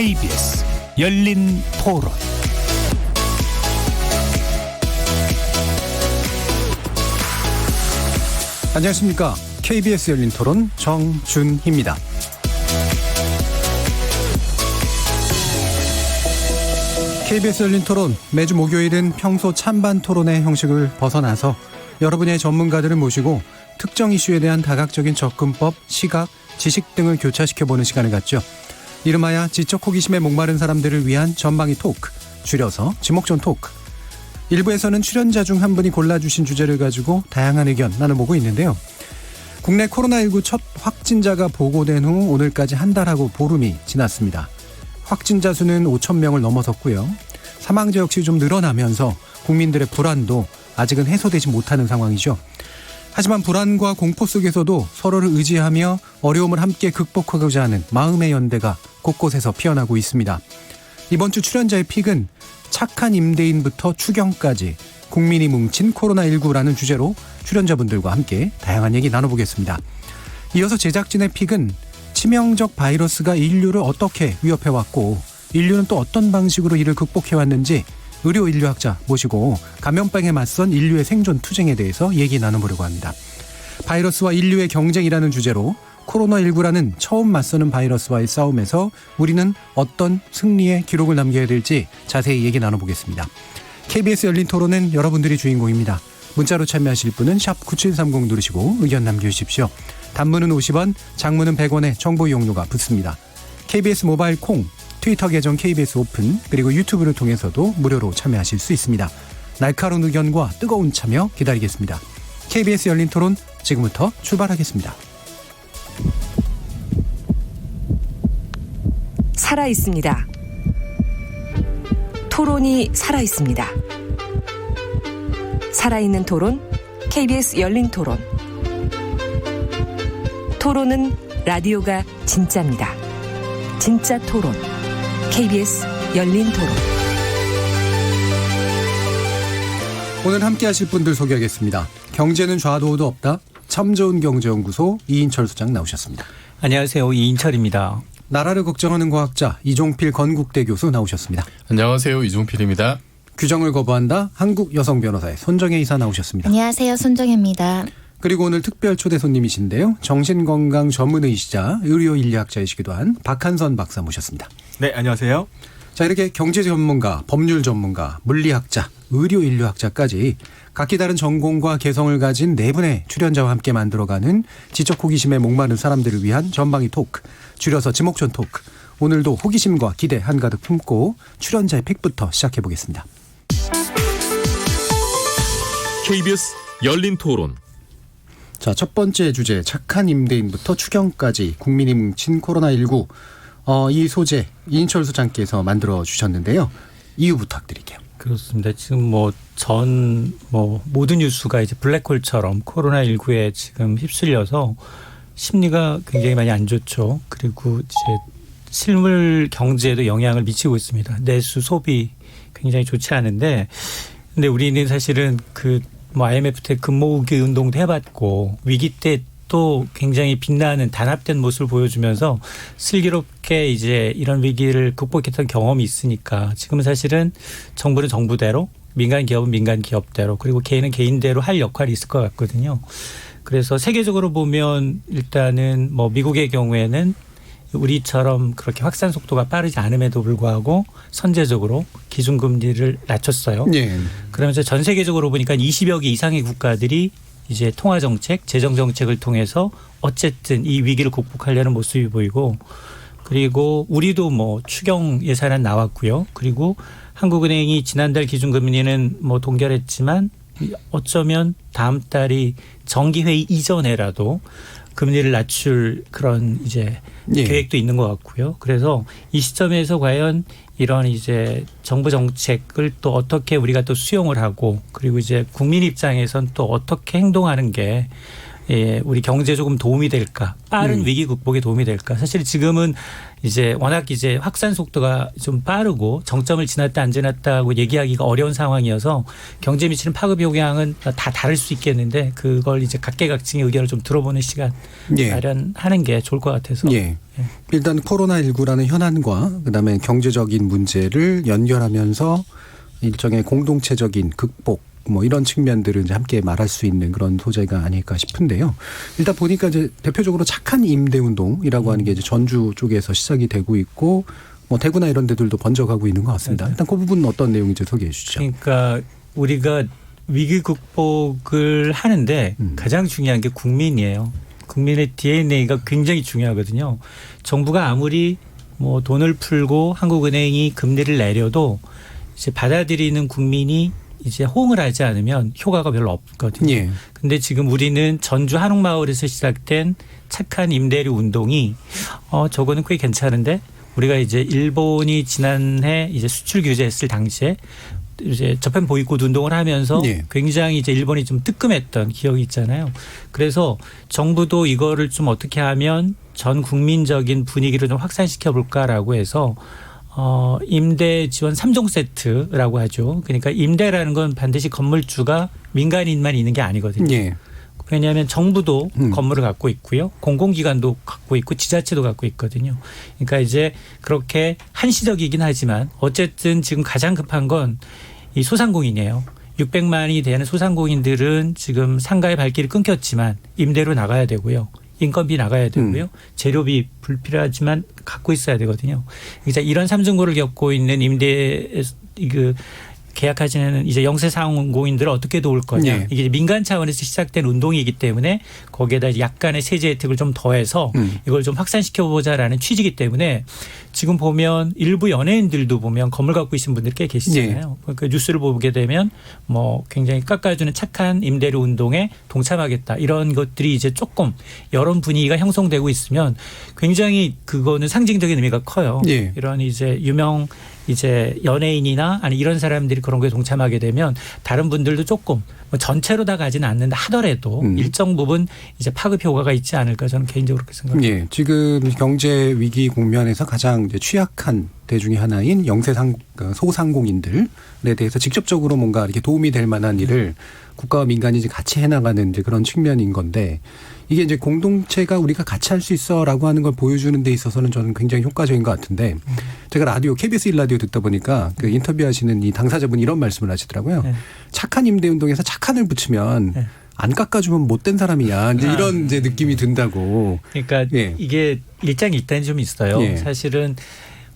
KBS 열린 토론. 안녕하십니까. KBS 열린 토론 정준희입니다. KBS 열린 토론 매주 목요일은 평소 찬반 토론의 형식을 벗어나서 여러분의 전문가들을 모시고 특정 이슈에 대한 다각적인 접근법, 시각, 지식 등을 교차시켜보는 시간을 갖죠. 이름하여 지적 호기심에 목마른 사람들을 위한 전방위 토크, 줄여서 지목전 토크. 일부에서는 출연자 중 한 분이 골라주신 주제를 가지고 다양한 의견 나눠보고 있는데요. 국내 코로나19 첫 확진자가 보고된 후 오늘까지 한 달하고 보름이 지났습니다. 확진자 수는 5천 명을 넘어섰고요. 사망자 역시 좀 늘어나면서 국민들의 불안도 아직은 해소되지 못하는 상황이죠. 하지만 불안과 공포 속에서도 서로를 의지하며 어려움을 함께 극복하고자 하는 마음의 연대가 곳곳에서 피어나고 있습니다. 이번 주 출연자의 픽은 착한 임대인부터 추경까지 국민이 뭉친 코로나19라는 주제로 출연자분들과 함께 다양한 얘기 나눠보겠습니다. 이어서 제작진의 픽은 치명적 바이러스가 인류를 어떻게 위협해왔고 인류는 또 어떤 방식으로 이를 극복해왔는지 의료 인류학자 모시고 감염병에 맞선 인류의 생존 투쟁에 대해서 얘기 나눠보려고 합니다. 바이러스와 인류의 경쟁이라는 주제로 코로나19라는 처음 맞서는 바이러스와의 싸움에서 우리는 어떤 승리의 기록을 남겨야 될지 자세히 얘기 나눠보겠습니다. KBS 열린 토론은 여러분들이 주인공입니다. 문자로 참여하실 분은 샵 9730 누르시고 의견 남겨주십시오. 단문은 50원, 장문은 100원의 정보 이용료가 붙습니다. KBS 모바일 콩, 트위터 계정 KBS 오픈, 그리고 유튜브를 통해서도 무료로 참여하실 수 있습니다. 날카로운 의견과 뜨거운 참여 기다리겠습니다. KBS 열린 토론 지금부터 출발하겠습니다. 살아있습니다. 토론이 살아있습니다. 살아있는 토론, KBS 열린 토론. 토론은 라디오가 진짜입니다. 진짜 토론, KBS 열린 토론. 오늘 함께 하실 분들 소개하겠습니다. 경제는 좌도우도 없다. 참 좋은 경제연구소 이인철 소장 나오셨습니다. 안녕하세요. 이인철입니다. 나라를 걱정하는 과학자 이종필 건국대 교수 나오셨습니다. 안녕하세요. 이종필입니다. 규정을 거부한다. 한국 여성 변호사의 손정혜 이사 나오셨습니다. 안녕하세요. 손정혜입니다. 그리고 오늘 특별 초대 손님이신데요. 정신건강 전문의이시자 의료인류학자이시기도 한 박한선 박사 모셨습니다. 네, 안녕하세요. 자, 이렇게 경제 전문가, 법률 전문가, 물리학자, 의료인류학자까지 각기 다른 전공과 개성을 가진 네 분의 출연자와 함께 만들어가는 지적 호기심에 목마른 사람들을 위한 전방위 토크, 줄여서 지목전 토크. 오늘도 호기심과 기대 한가득 품고 출연자의 픽부터 시작해보겠습니다. KBS 열린 토론. 자, 첫 번째 주제, 착한 임대인부터 추경까지 국민이 뭉친 코로나19. 이 소재 이인철 소장께서 만들어 주셨는데요. 이유 부탁드릴게요. 그렇습니다. 지금 모든 뉴스가 이제 블랙홀처럼 코로나19에 지금 휩쓸려서 심리가 굉장히 많이 안 좋죠. 그리고 이제 실물 경제에도 영향을 미치고 있습니다. 내수 소비 굉장히 좋지 않은데, 근데 우리는 사실은 IMF 때 금모으기 운동도 해봤고 위기 때 또 굉장히 빛나는 단합된 모습을 보여주면서 슬기롭게 이제 이런 위기를 극복했던 경험이 있으니까 지금은 사실은 정부는 정부대로, 민간 기업은 민간 기업대로, 그리고 개인은 개인대로 할 역할이 있을 것 같거든요. 그래서 세계적으로 보면 일단은 미국의 경우에는 우리처럼 그렇게 확산 속도가 빠르지 않음에도 불구하고 선제적으로 기준금리를 낮췄어요. 네. 그러면서 전 세계적으로 보니까 20여 개 이상의 국가들이 이제 통화정책, 재정정책을 통해서 어쨌든 이 위기를 극복하려는 모습이 보이고, 그리고 우리도 추경 예산안 나왔고요. 그리고 한국은행이 지난달 기준금리는 동결했지만 어쩌면 다음 달이 정기회의 이전에라도 금리를 낮출 그런 이제 계획도 있는 것 같고요. 그래서 이 시점에서 과연 이런 이제 정부 정책을 또 어떻게 우리가 또 수용을 하고, 그리고 이제 국민 입장에선 또 어떻게 행동하는 게 우리 경제에 조금 도움이 될까? 빠른 음. 위기 극복에 도움이 될까? 사실 지금은 이제 워낙 이제 확산 속도가 좀 빠르고 정점을 지났다 안 지났다고 얘기하기가 어려운 상황이어서 경제에 미치는 파급 영향은 다 다를 수 있겠는데 그걸 이제 각계각층의 의견을 좀 들어보는 시간 예. 마련하는 게 좋을 것 같아서. 예. 일단 코로나19라는 현안과 그다음에 경제적인 문제를 연결하면서 일종의 공동체적인 극복 뭐 이런 측면들을 이제 함께 말할 수 있는 그런 소재가 아닐까 싶은데요. 일단 보니까 이제 대표적으로 착한 임대 운동이라고 하는 게 이제 전주 쪽에서 시작이 되고 있고 뭐 대구나 이런 데들도 번져가고 있는 것 같습니다. 일단 그 부분은 어떤 내용인지 소개해 주시죠. 그러니까 우리가 위기 극복을 하는데 가장 중요한 게 국민이에요. 국민의 DNA가 굉장히 중요하거든요. 정부가 아무리 뭐 돈을 풀고 한국은행이 금리를 내려도 이제 받아들이는 국민이 이제 호응을 하지 않으면 효과가 별로 없거든요. 예. 근데 지금 우리는 전주 한옥마을에서 시작된 착한 임대료 운동이 저거는 꽤 괜찮은데 우리가 이제 일본이 지난해 이제 수출 규제했을 당시에 이제 저편 보이콧 운동을 하면서 예. 굉장히 이제 일본이 좀 뜨끔했던 기억이 있잖아요. 그래서 정부도 이거를 좀 어떻게 하면 전 국민적인 분위기를 좀 확산시켜 볼까라고 해서 임대 지원 3종 세트라고 하죠. 그러니까 임대라는 건 반드시 건물주가 민간인만 있는 게 아니거든요. 예. 왜냐하면 정부도 건물을 갖고 있고요. 공공기관도 갖고 있고 지자체도 갖고 있거든요. 그러니까 이제 그렇게 한시적이긴 하지만 어쨌든 지금 가장 급한 건 이 소상공인이에요. 600만이 되는 소상공인들은 지금 상가의 발길이 끊겼지만 임대로 나가야 되고요. 인건비 나가야 되고요. 재료비 불필요하지만 갖고 있어야 되거든요. 그러니까 이런 삼중고를 겪고 있는 임대 계약하시는 이제 영세 상공인들을 어떻게 도울 거냐. 네. 이게 민간 차원에서 시작된 운동이기 때문에 거기에다 약간의 세제 혜택을 좀 더해서 이걸 좀 확산시켜 보자라는 취지이기 때문에 지금 보면 일부 연예인들도 보면 건물 갖고 계신 분들 꽤 계시잖아요. 그 뉴스를 보게 되면 뭐 굉장히 깎아주는 착한 임대료 운동에 동참하겠다. 이런 것들이 이제 조금 여론 분위기가 형성되고 있으면 굉장히 그거는 상징적인 의미가 커요. 예. 이런 이제 유명 이제 연예인이나 아니 이런 사람들이 그런 거에 동참하게 되면 다른 분들도 조금 뭐 전체로 다 가지는 않는다 하더라도 일정 부분 이제 파급 효과가 있지 않을까 저는 개인적으로 그렇게 생각합니다. 예. 지금 경제 위기 국면에서 가장 이제 취약한 대중의 하나인 소상공인들에 대해서 직접적으로 뭔가 이렇게 도움이 될 만한 일을 국가와 민간이 이제 같이 해나가는 이제 그런 측면인 건데 이게 이제 공동체가 우리가 같이 할 수 있어라고 하는 걸 보여주는 데 있어서는 저는 굉장히 효과적인 것 같은데 제가 라디오 KBS 1라디오 듣다 보니까 그 인터뷰하시는 이 당사자분이 이런 말씀을 하시더라고요. 네. 착한 임대운동에서 착한을 붙이면 네. 안 깎아주면 못된 사람이야. 이제 이런 이제 느낌이 든다고. 그러니까 예. 이게 일장일단이 좀 있어요. 예. 사실은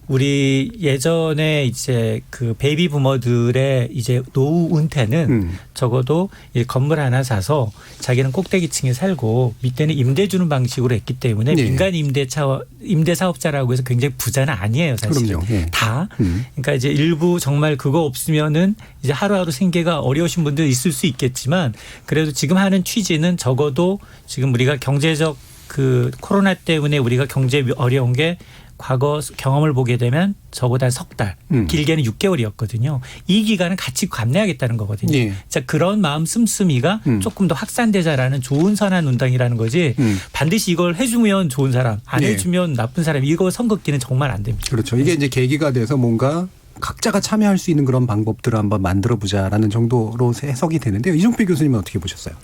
우리 예전에 이제 그 베이비 부머들의 이제 노후 은퇴는 적어도 이 건물 하나 사서 자기는 꼭대기층에 살고 밑에는 임대 주는 방식으로 했기 때문에 네. 민간 임대 사업자라고 해서 굉장히 부자는 아니에요, 사실. 그럼요. 예. 다. 그러니까 이제 일부 정말 그거 없으면은 이제 하루하루 생계가 어려우신 분들 있을 수 있겠지만 그래도 지금 하는 취지는 적어도 지금 우리가 경제적 그 코로나 때문에 우리가 경제 어려운 게 과거 경험을 보게 되면 적어도 한 석 달, 길게는 6개월이었거든요. 이 기간을 같이 감내하겠다는 거거든요. 예. 자, 그런 마음 씀씀이가 조금 더 확산되자라는 좋은 선한 운동이라는 거지 반드시 이걸 해주면 좋은 사람, 안 예. 해주면 나쁜 사람 이거 선긋기는 정말 안 됩니다. 그렇죠. 이게 이제 계기가 돼서 뭔가 각자가 참여할 수 있는 그런 방법들을 한번 만들어 보자라는 정도로 해석이 되는데요. 이종필 교수님은 어떻게 보셨어요?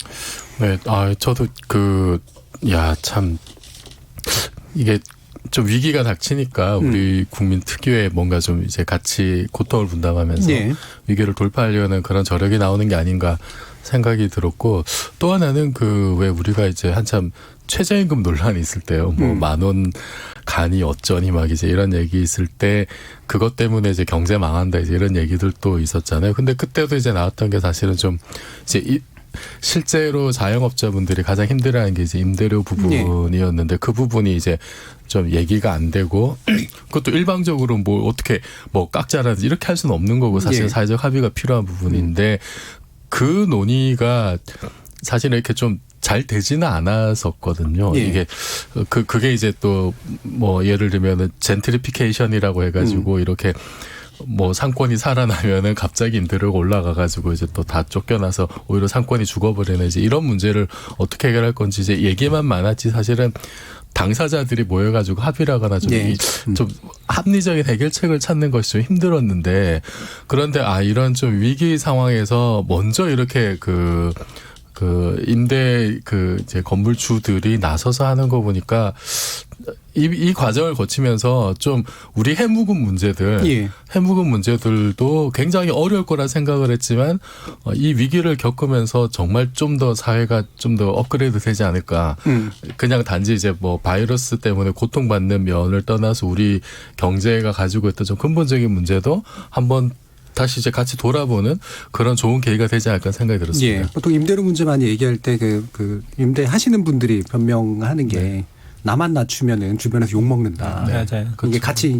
네, 저도 참 이게 좀 위기가 닥치니까 우리 국민 특유의 뭔가 좀 이제 같이 고통을 분담하면서 네. 위기를 돌파하려는 그런 저력이 나오는 게 아닌가 생각이 들었고 또 하나는 왜 우리가 이제 한참 최저임금 논란이 있을 때요. 뭐 10,000원 간이 어쩌니 막 이제 이런 얘기 있을 때 그것 때문에 이제 경제 망한다 이제 이런 얘기들도 있었잖아요. 근데 그때도 이제 나왔던 게 사실은 좀 이제 실제로 자영업자분들이 가장 힘들어하는 게 이제 임대료 부분이었는데 그 부분이 이제 좀 얘기가 안 되고 그것도 일방적으로 뭐 어떻게 뭐 깎자라든지 이렇게 할 수는 없는 거고 사실 사회적 합의가 필요한 부분인데 그 논의가 사실은 이렇게 좀 잘 되지는 않았었거든요. 예. 이게 그게 이제 또 뭐 예를 들면은 젠트리피케이션이라고 해가지고 이렇게 뭐 상권이 살아나면은 갑자기 임대료가 올라가가지고 이제 또 다 쫓겨나서 오히려 상권이 죽어버리는 이제 이런 문제를 어떻게 해결할 건지 이제 얘기만 많았지 사실은 당사자들이 모여가지고 합의를 하거나 좀 합리적인 해결책을 찾는 것이 좀 힘들었는데 그런데 이런 좀 위기 상황에서 먼저 이렇게 그 임대 이제 건물주들이 나서서 하는 거 보니까 이 과정을 거치면서 좀 우리 해묵은 문제들도 굉장히 어려울 거라 생각을 했지만 이 위기를 겪으면서 정말 좀 더 사회가 좀 더 업그레이드 되지 않을까. 그냥 단지 이제 뭐 바이러스 때문에 고통받는 면을 떠나서 우리 경제가 가지고 있던 좀 근본적인 문제도 한번 다시 이제 같이 돌아보는 그런 좋은 계기가 되지 않을까 생각이 들었습니다. 예. 보통 임대료 문제 많이 얘기할 때 그 임대하시는 분들이 변명하는 게 나만 낮추면은 주변에서 욕 먹는다. 네. 맞아요. 이게 같이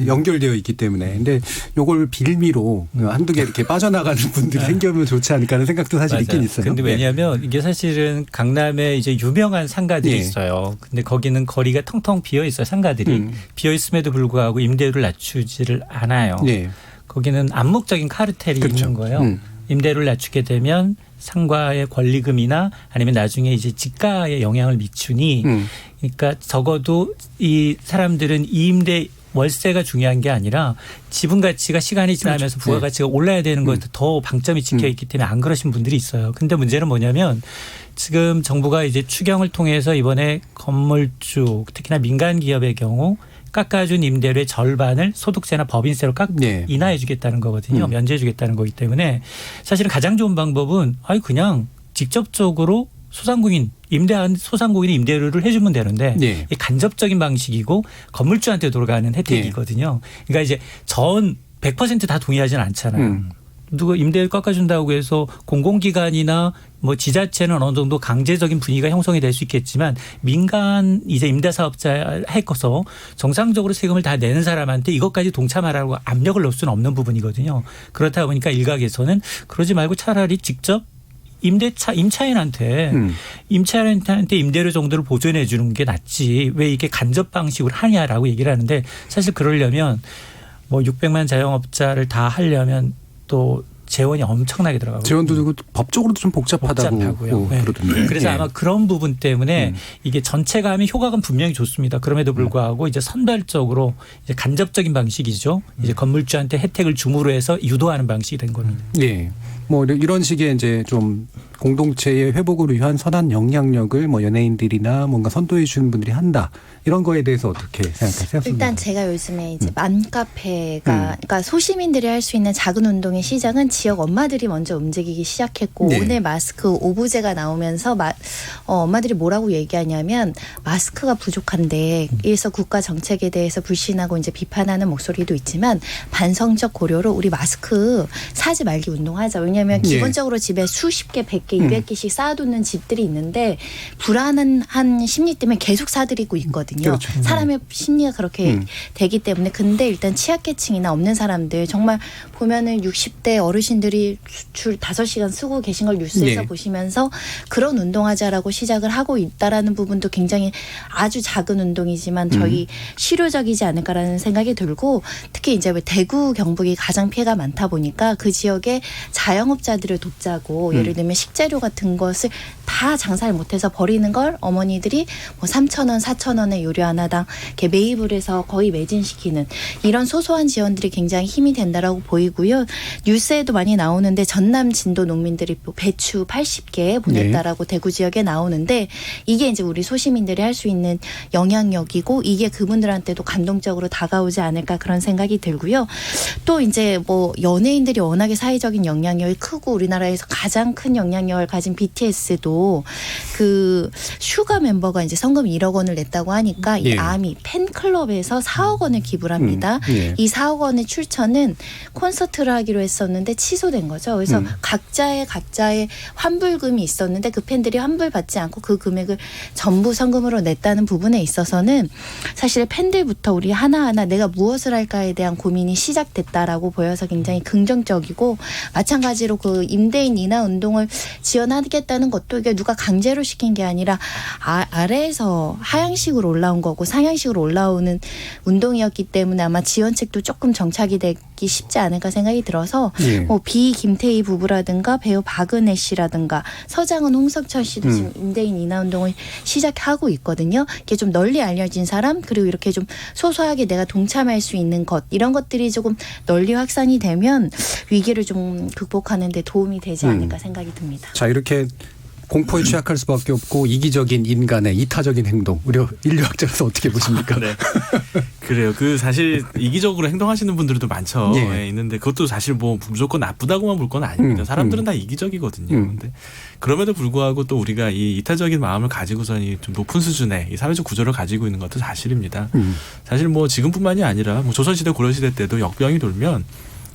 연결되어 있기 때문에. 근데 요걸 빌미로 한두 개 이렇게 빠져나가는 분들이 생기면 좋지 않을까 하는 생각도 사실 맞아요. 있긴 있어요. 근데 왜냐하면 이게 사실은 강남에 이제 유명한 상가들이 있어요. 근데 거기는 거리가 텅텅 비어 있어요. 상가들이 비어 있음에도 불구하고 임대료를 낮추지를 않아요. 네. 거기는 암묵적인 카르텔이 있는 거예요. 임대료를 낮추게 되면 상가의 권리금이나 아니면 나중에 이제 지가에 영향을 미치니 그러니까 적어도 이 사람들은 이 임대 월세가 중요한 게 아니라 지분 가치가 시간이 지나면서 부가가치가 올라야 되는 것에 더 방점이 찍혀 있기 때문에 안 그러신 분들이 있어요. 근데 문제는 뭐냐면 지금 정부가 이제 추경을 통해서 이번에 건물주 특히나 민간 기업의 경우 깎아준 임대료의 절반을 소득세나 법인세로 인하해 주겠다는 거거든요. 면제해 주겠다는 거기 때문에 사실은 가장 좋은 방법은 그냥 직접적으로 임대한 소상공인의 임대료를 해주면 되는데 이 간접적인 방식이고 건물주한테 돌아가는 혜택이거든요. 그러니까 이제 100% 다 동의하지는 않잖아요. 누가 임대를 깎아준다고 해서 공공기관이나 뭐 지자체는 어느 정도 강제적인 분위기가 형성이 될 수 있겠지만 민간 이제 임대사업자에 해서 정상적으로 세금을 다 내는 사람한테 이것까지 동참하라고 압력을 넣을 수는 없는 부분이거든요. 그렇다 보니까 일각에서는 그러지 말고 차라리 직접 임차인한테 임대료 정도를 보존해 주는 게 낫지 왜 이게 간접 방식으로 하냐라고 얘기를 하는데 사실 그러려면 뭐 600만 자영업자를 다 하려면 또 재원이 엄청나게 들어가고 재원도 들고 법적으로도 좀 복잡하다고 그러던데. 그래서 아마 그런 부분 때문에 이게 전체가 하면 효과는 분명히 좋습니다. 그럼에도 불구하고 이제 선별적으로 이제 간접적인 방식이죠. 이제 건물주한테 혜택을 줌으로 해서 유도하는 방식이 된 겁니다. 네. 뭐 이런 식의 이제 좀 공동체의 회복을 위한 선한 영향력을 뭐 연예인들이나 뭔가 선도해 주는 분들이 한다. 이런 거에 대해서 어떻게 생각하세요? 일단 제가 요즘에 이제 맘카페가 그러니까 소시민들이 할 수 있는 작은 운동의 시작은 지역 엄마들이 먼저 움직이기 시작했고 오늘 마스크 오부제가 나오면서 엄마들이 뭐라고 얘기하냐면 마스크가 부족한데 이래서 국가 정책에 대해서 불신하고 이제 비판하는 목소리도 있지만 반성적 고려로 우리 마스크 사지 말기 운동하자. 왜냐하면 기본적으로 집에 수십 개, 100개, 200개씩 쌓아두는 집들이 있는데 불안한 심리 때문에 계속 사들이고 있거든요. 그렇죠. 사람의 심리가 그렇게 되기 때문에 근데 일단 취약계층이나 없는 사람들 정말 보면은 60대 어르신들이 줄 5시간 쓰고 계신 걸 뉴스에서 보시면서 그런 운동하자라고 시작을 하고 있다라는 부분도 굉장히 아주 작은 운동이지만 저희 실효적이지 않을까라는 생각이 들고 특히 이제 대구 경북이 가장 피해가 많다 보니까 그 지역에 자영업자들을 돕자고 예를 들면 식재료 같은 것을 다 장사를 못해서 버리는 걸 어머니들이 뭐 3,000원, 4,000원에 요리 하나당 이렇게 매입을 해서 거의 매진시키는 이런 소소한 지원들이 굉장히 힘이 된다라고 보이고요. 뉴스에도 많이 나오는데 전남 진도 농민들이 배추 80개 보냈다라고 대구 지역에 나오는데 이게 이제 우리 소시민들이 할 수 있는 영향력이고 이게 그분들한테도 감동적으로 다가오지 않을까 그런 생각이 들고요. 또 이제 뭐 연예인들이 워낙에 사회적인 영향력이 크고 우리나라에서 가장 큰 영향력을 가진 BTS도 그 슈가 멤버가 이제 성금 1억 원을 냈다고 하니까 이 아미 팬클럽에서 4억 원을 기부를 합니다. 이 4억 원의 출처는 콘서트를 하기로 했었는데 취소된 거죠. 그래서 각자의 환불금이 있었는데 그 팬들이 환불받지 않고 그 금액을 전부 성금으로 냈다는 부분에 있어서는 사실 팬들부터 우리 하나하나 내가 무엇을 할까에 대한 고민이 시작됐다라고 보여서 굉장히 긍정적이고 마찬가지로 그 임대인 인하 운동을 지원하겠다는 것도 이게 누가 강제로 시킨 게 아니라 아래에서 하향식으로 올라온 거고 상향식으로 올라오는 운동이었기 때문에 아마 지원책도 조금 정착이 됐기 받기 쉽지 않을까 생각이 들어서 예. 뭐 김태희 부부라든가 배우 박은혜 씨라든가 서장훈 홍석천 씨도 지금 임대인 인하 운동을 시작하고 있거든요. 이게 좀 널리 알려진 사람 그리고 이렇게 좀 소소하게 내가 동참할 수 있는 것 이런 것들이 조금 널리 확산이 되면 위기를 좀 극복하는 데 도움이 되지 않을까 생각이 듭니다. 자, 이렇게 공포에 취약할 수밖에 없고 이기적인 인간의 이타적인 행동. 우리 인류학자로서 어떻게 보십니까? 네. 그래요. 사실 이기적으로 행동하시는 분들도 많죠. 예. 예, 있는데 그것도 사실 뭐 무조건 나쁘다고만 볼 건 아닙니다. 사람들은 다 이기적이거든요. 근데 그럼에도 불구하고 또 우리가 이 이타적인 마음을 가지고서는 좀 높은 수준의 이 사회적 구조를 가지고 있는 것도 사실입니다. 사실 뭐 지금뿐만이 아니라 뭐 조선시대 고려시대 때도 역병이 돌면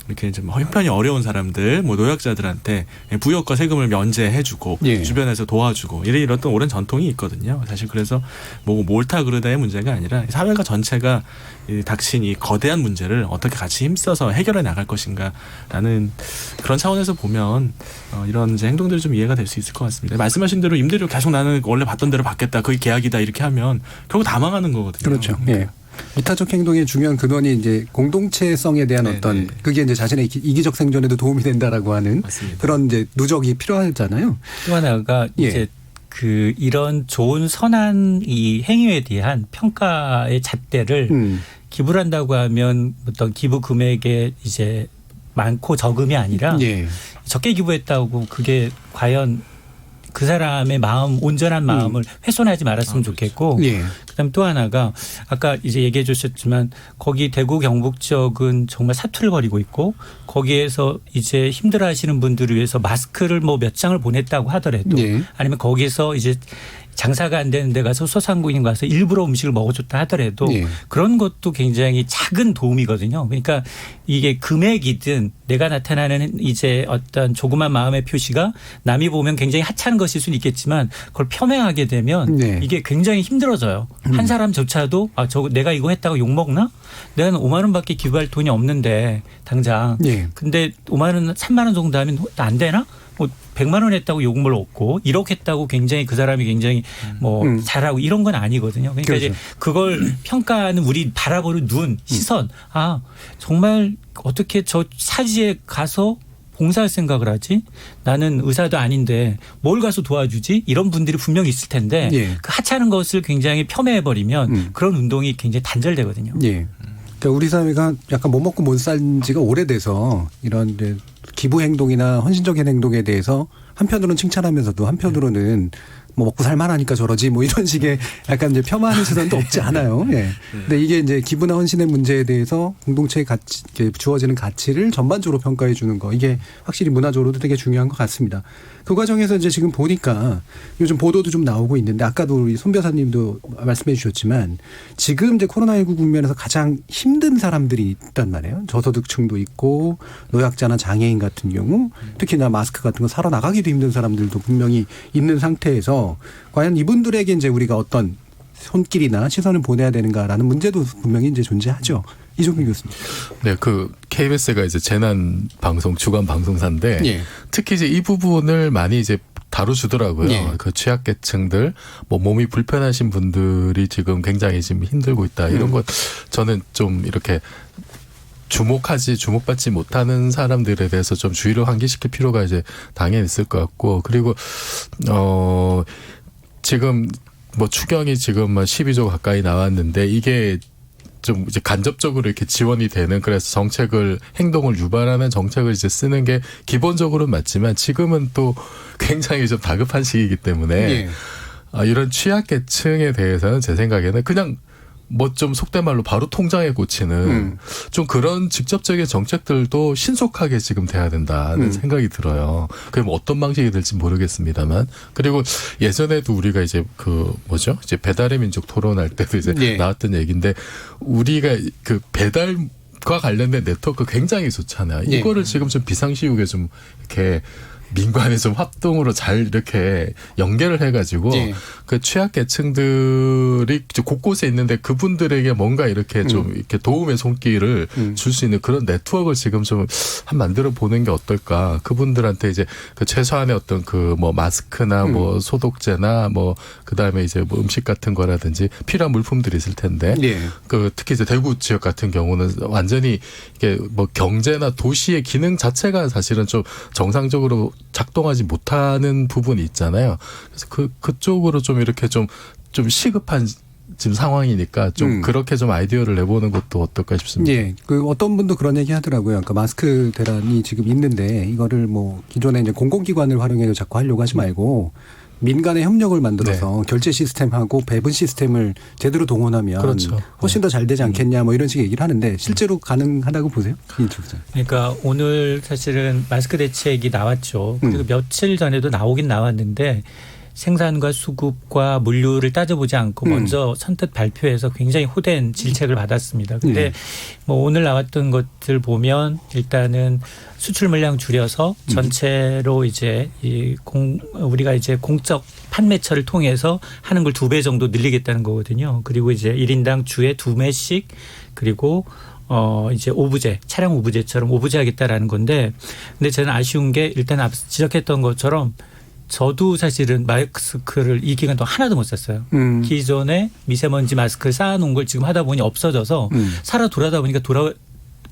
이렇게 좀 형편이 어려운 사람들, 뭐 노약자들한테 부역과 세금을 면제해주고 예. 주변에서 도와주고 이런 어떤 오랜 전통이 있거든요. 사실 그래서 뭐 옳다 그르다의 문제가 아니라 사회가 전체가 닥친 이 거대한 문제를 어떻게 같이 힘써서 해결해 나갈 것인가라는 그런 차원에서 보면 이런 이제 행동들이 좀 이해가 될 수 있을 것 같습니다. 말씀하신 대로 임대료 계속 나는 원래 받던 대로 받겠다, 그게 계약이다 이렇게 하면 결국 다 망하는 거거든요. 그렇죠. 예. 이타적 행동의 중요한 근원이 이제 공동체성에 대한 어떤 그게 이제 자신의 이기적 생존에도 도움이 된다라고 하는 맞습니다. 그런 이제 누적이 필요하잖아요. 또 하나가 예. 이제 이런 좋은 선한 이 행위에 대한 평가의 잣대를 기부를 한다고 하면 어떤 기부 금액에 이제 많고 적음이 아니라 예. 적게 기부했다고 그게 과연 그 사람의 마음, 온전한 마음을 훼손하지 말았으면 좋겠고, 예. 그다음 또 하나가 아까 이제 얘기해 주셨지만 거기 대구 경북 지역은 정말 사투를 벌이고 있고 거기에서 이제 힘들어하시는 분들을 위해서 마스크를 뭐 몇 장을 보냈다고 하더라도 예. 아니면 거기서 이제 장사가 안 되는 데 가서 소상공인 가서 일부러 음식을 먹어줬다 하더라도 예. 그런 것도 굉장히 작은 도움이거든요. 그러니까 이게 금액이든 내가 나타나는 이제 어떤 조그만 마음의 표시가 남이 보면 굉장히 하찮은 것일 수는 있겠지만 그걸 표명하게 되면 네. 이게 굉장히 힘들어져요. 한 사람조차도 내가 이거 했다고 욕먹나? 내가 5만 원밖에 기부할 돈이 없는데 당장. 예. 근데 5만 원, 3만 원 정도 하면 안 되나? 뭐 100만 원 했다고 욕을 얻고 1억 했다고 굉장히 그 사람이 굉장히 뭐 잘하고 이런 건 아니거든요. 그러니까 그렇죠. 이제 그걸 평가하는 우리 바라보는 눈, 시선. 아, 정말 어떻게 저 사지에 가서 봉사할 생각을 하지? 나는 의사도 아닌데 뭘 가서 도와주지? 이런 분들이 분명히 있을 텐데 예. 그 하찮은 것을 굉장히 폄훼해버리면 그런 운동이 굉장히 단절되거든요. 예. 그러니까 우리 사회가 약간 못 먹고 못 산 지가 오래돼서 이런 이제 기부 행동이나 헌신적인 행동에 대해서 한편으로는 칭찬하면서도 한편으로는 뭐 먹고 살만하니까 저러지 뭐 이런 식의 약간 이제 폄하하는 시선도 없지 않아요. 예. 근데 이게 이제 기부나 헌신의 문제에 대해서 공동체의 가치, 주어지는 가치를 전반적으로 평가해 주는 거 이게 확실히 문화적으로도 되게 중요한 것 같습니다. 그 과정에서 이제 지금 보니까 요즘 보도도 좀 나오고 있는데 아까도 우리 손 변호사님도 말씀해 주셨지만 지금 이제 코로나19 국면에서 가장 힘든 사람들이 있단 말이에요. 저소득층도 있고 노약자나 장애인 같은 경우 특히나 마스크 같은 거 사러 나가기도 힘든 사람들도 분명히 있는 상태에서 과연 이분들에게 이제 우리가 어떤 손길이나 시선을 보내야 되는가라는 문제도 분명히 이제 존재하죠. 이종필 교수님. 네, KBS가 이제 재난 방송 주간 방송사인데 예. 특히 이제 이 부분을 많이 이제 다뤄주더라고요. 예. 그 취약계층들, 뭐 몸이 불편하신 분들이 지금 굉장히 지금 힘들고 있다. 이런 것 저는 좀 이렇게 주목받지 못하는 사람들에 대해서 좀 주의를 환기시킬 필요가 이제 당연히 있을 것 같고, 그리고 지금 뭐 추경이 지금 12조 가까이 나왔는데 이게 좀 이제 간접적으로 이렇게 지원이 되는, 그래서 행동을 유발하는 정책을 이제 쓰는 게 기본적으로는 맞지만 지금은 또 굉장히 좀 다급한 시기이기 때문에 예. 이런 취약계층에 대해서는 제 생각에는 그냥 뭐 좀 속된 말로 바로 통장에 꽂히는 좀 그런 직접적인 정책들도 신속하게 지금 돼야 된다는 생각이 들어요. 그게 뭐 어떤 방식이 될지 모르겠습니다만. 그리고 예전에도 우리가 이제 이제 배달의 민족 토론할 때도 이제 예. 나왔던 얘기인데 우리가 그 배달과 관련된 네트워크 굉장히 좋잖아요. 예. 이거를 지금 좀 비상시국에 좀 이렇게 민관이 좀 합동으로 잘 이렇게 연계를 해가지고 예. 그 취약계층들이 곳곳에 있는데 그분들에게 뭔가 이렇게 좀 이렇게 도움의 손길을 줄 수 있는 그런 네트워크를 지금 좀 한 만들어 보는 게 어떨까. 그분들한테 이제 그 최소한의 어떤 그 뭐 마스크나 뭐 소독제나 뭐 그다음에 이제 뭐 음식 같은 거라든지 필요한 물품들이 있을 텐데 예. 그 특히 이제 대구 지역 같은 경우는 완전히 이게 뭐 경제나 도시의 기능 자체가 사실은 좀 정상적으로 작동하지 못하는 부분이 있잖아요. 그래서 그쪽으로 좀 이렇게 좀 시급한 지금 상황이니까 좀 그렇게 좀 아이디어를 내보는 것도 어떨까 싶습니다. 예. 그 어떤 분도 그런 얘기 하더라고요. 그러니까 마스크 대란이 지금 있는데 이거를 뭐 기존에 이제 공공기관을 활용해서 자꾸 하려고 하지 말고 민간의 협력을 만들어서 결제 시스템하고 배분 시스템을 제대로 동원하면 그렇죠. 훨씬 더 잘 되지 않겠냐 뭐 이런 식의 얘기를 하는데 실제로 가능하다고 보세요? 그러니까 오늘 사실은 마스크 대책이 나왔죠. 그리고 며칠 전에도 나오긴 나왔는데 생산과 수급과 물류를 따져보지 않고 먼저 선뜻 발표해서 굉장히 호된 질책을 받았습니다. 근데 뭐 오늘 나왔던 것들 보면 일단은 수출 물량 줄여서 전체로 이제 우리가 이제 공적 판매처를 통해서 하는 걸 2배 정도 늘리겠다는 거거든요. 그리고 이제 1인당 주에 2매씩 그리고 이제 오브제, 차량 오브제처럼 오브제 하겠다라는 건데 근데 저는 아쉬운 게 일단 앞서 지적했던 것처럼 저도 사실은 마스크를 이 기간 동안 하나도 못 샀어요. 기존에 미세먼지 마스크를 쌓아놓은 걸 지금 하다 보니 없어져서 살아 돌아다 보니까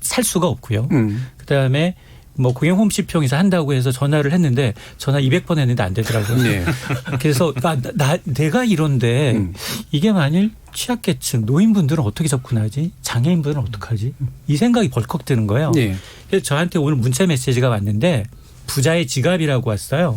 살 수가 없고요. 그다음에 뭐 공영 홈쇼핑에서 한다고 해서 전화를 했는데 전화 200번 했는데 안 되더라고요. 네. 그래서 내가 이런데 이게 만일 취약계층 노인분들은 어떻게 접근하지? 장애인분들은 어떡하지? 이 생각이 벌컥 드는 거예요. 네. 그래서 저한테 오늘 문자 메시지가 왔는데 부자의 지갑이라고 왔어요.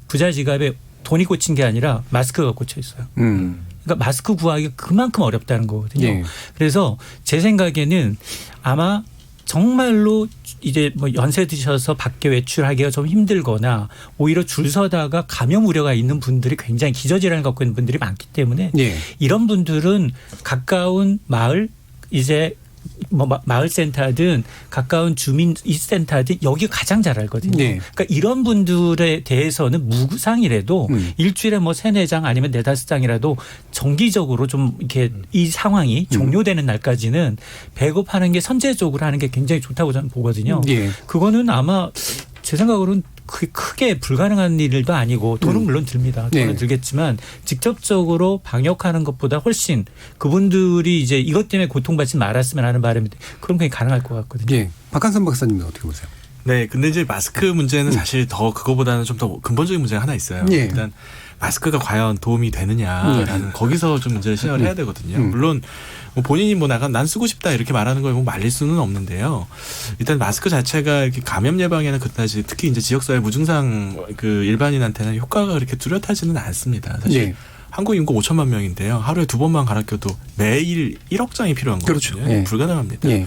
부자 지갑에 돈이 꽂힌 게 아니라 마스크가 꽂혀 있어요. 그러니까 마스크 구하기가 그만큼 어렵다는 거거든요. 예. 그래서 제 생각에는 아마 정말로 이제 뭐 연세 드셔서 밖에 외출하기가 좀 힘들거나 오히려 줄 서다가 감염 우려가 있는 분들이 굉장히 기저질환을 갖고 있는 분들이 많기 때문에 예. 이런 분들은 가까운 마을 이제 뭐 마을센터든 가까운 주민센터든 여기 가장 잘 알거든요. 네. 그러니까 이런 분들에 대해서는 무상이라도 일주일에 뭐 3-4장 아니면 4-5장이라도 정기적으로 좀 이렇게 이 상황이 종료되는 날까지는 배급하는 게 선제적으로 하는 게 굉장히 좋다고 저는 보거든요. 예. 그거는 아마 제 생각으로는 크게 불가능한 일도 아니고 돈은 물론 듭니다. 돈은 네. 들겠지만 직접적으로 방역하는 것보다 훨씬 그분들이 이제 이것 때문에 고통받지 말았으면 하는 바람인데 그런 게 가능할 것 같거든요. 예. 박한선 박사님은 어떻게 보세요? 네, 근데 이제 마스크 문제는 사실 더 그거보다는 좀 더 근본적인 문제가 하나 있어요. 예. 일단 마스크가 과연 도움이 되느냐라는 거기서 좀 문제를 시작을 해야 되거든요. 물론 뭐 본인이 뭐 난 쓰고 싶다 이렇게 말하는 걸 뭐 말릴 수는 없는데요. 일단 마스크 자체가 이렇게 감염 예방에는 그다지 특히 이제 지역사회 무증상 그 일반인한테는 효과가 그렇게 뚜렷하지는 않습니다. 사실. 예. 한국 인구 5천만 명인데요. 하루에 2번만 갈아 껴도 매일 1억 장이 필요한 거거든요. 그렇죠. 예. 불가능합니다. 예.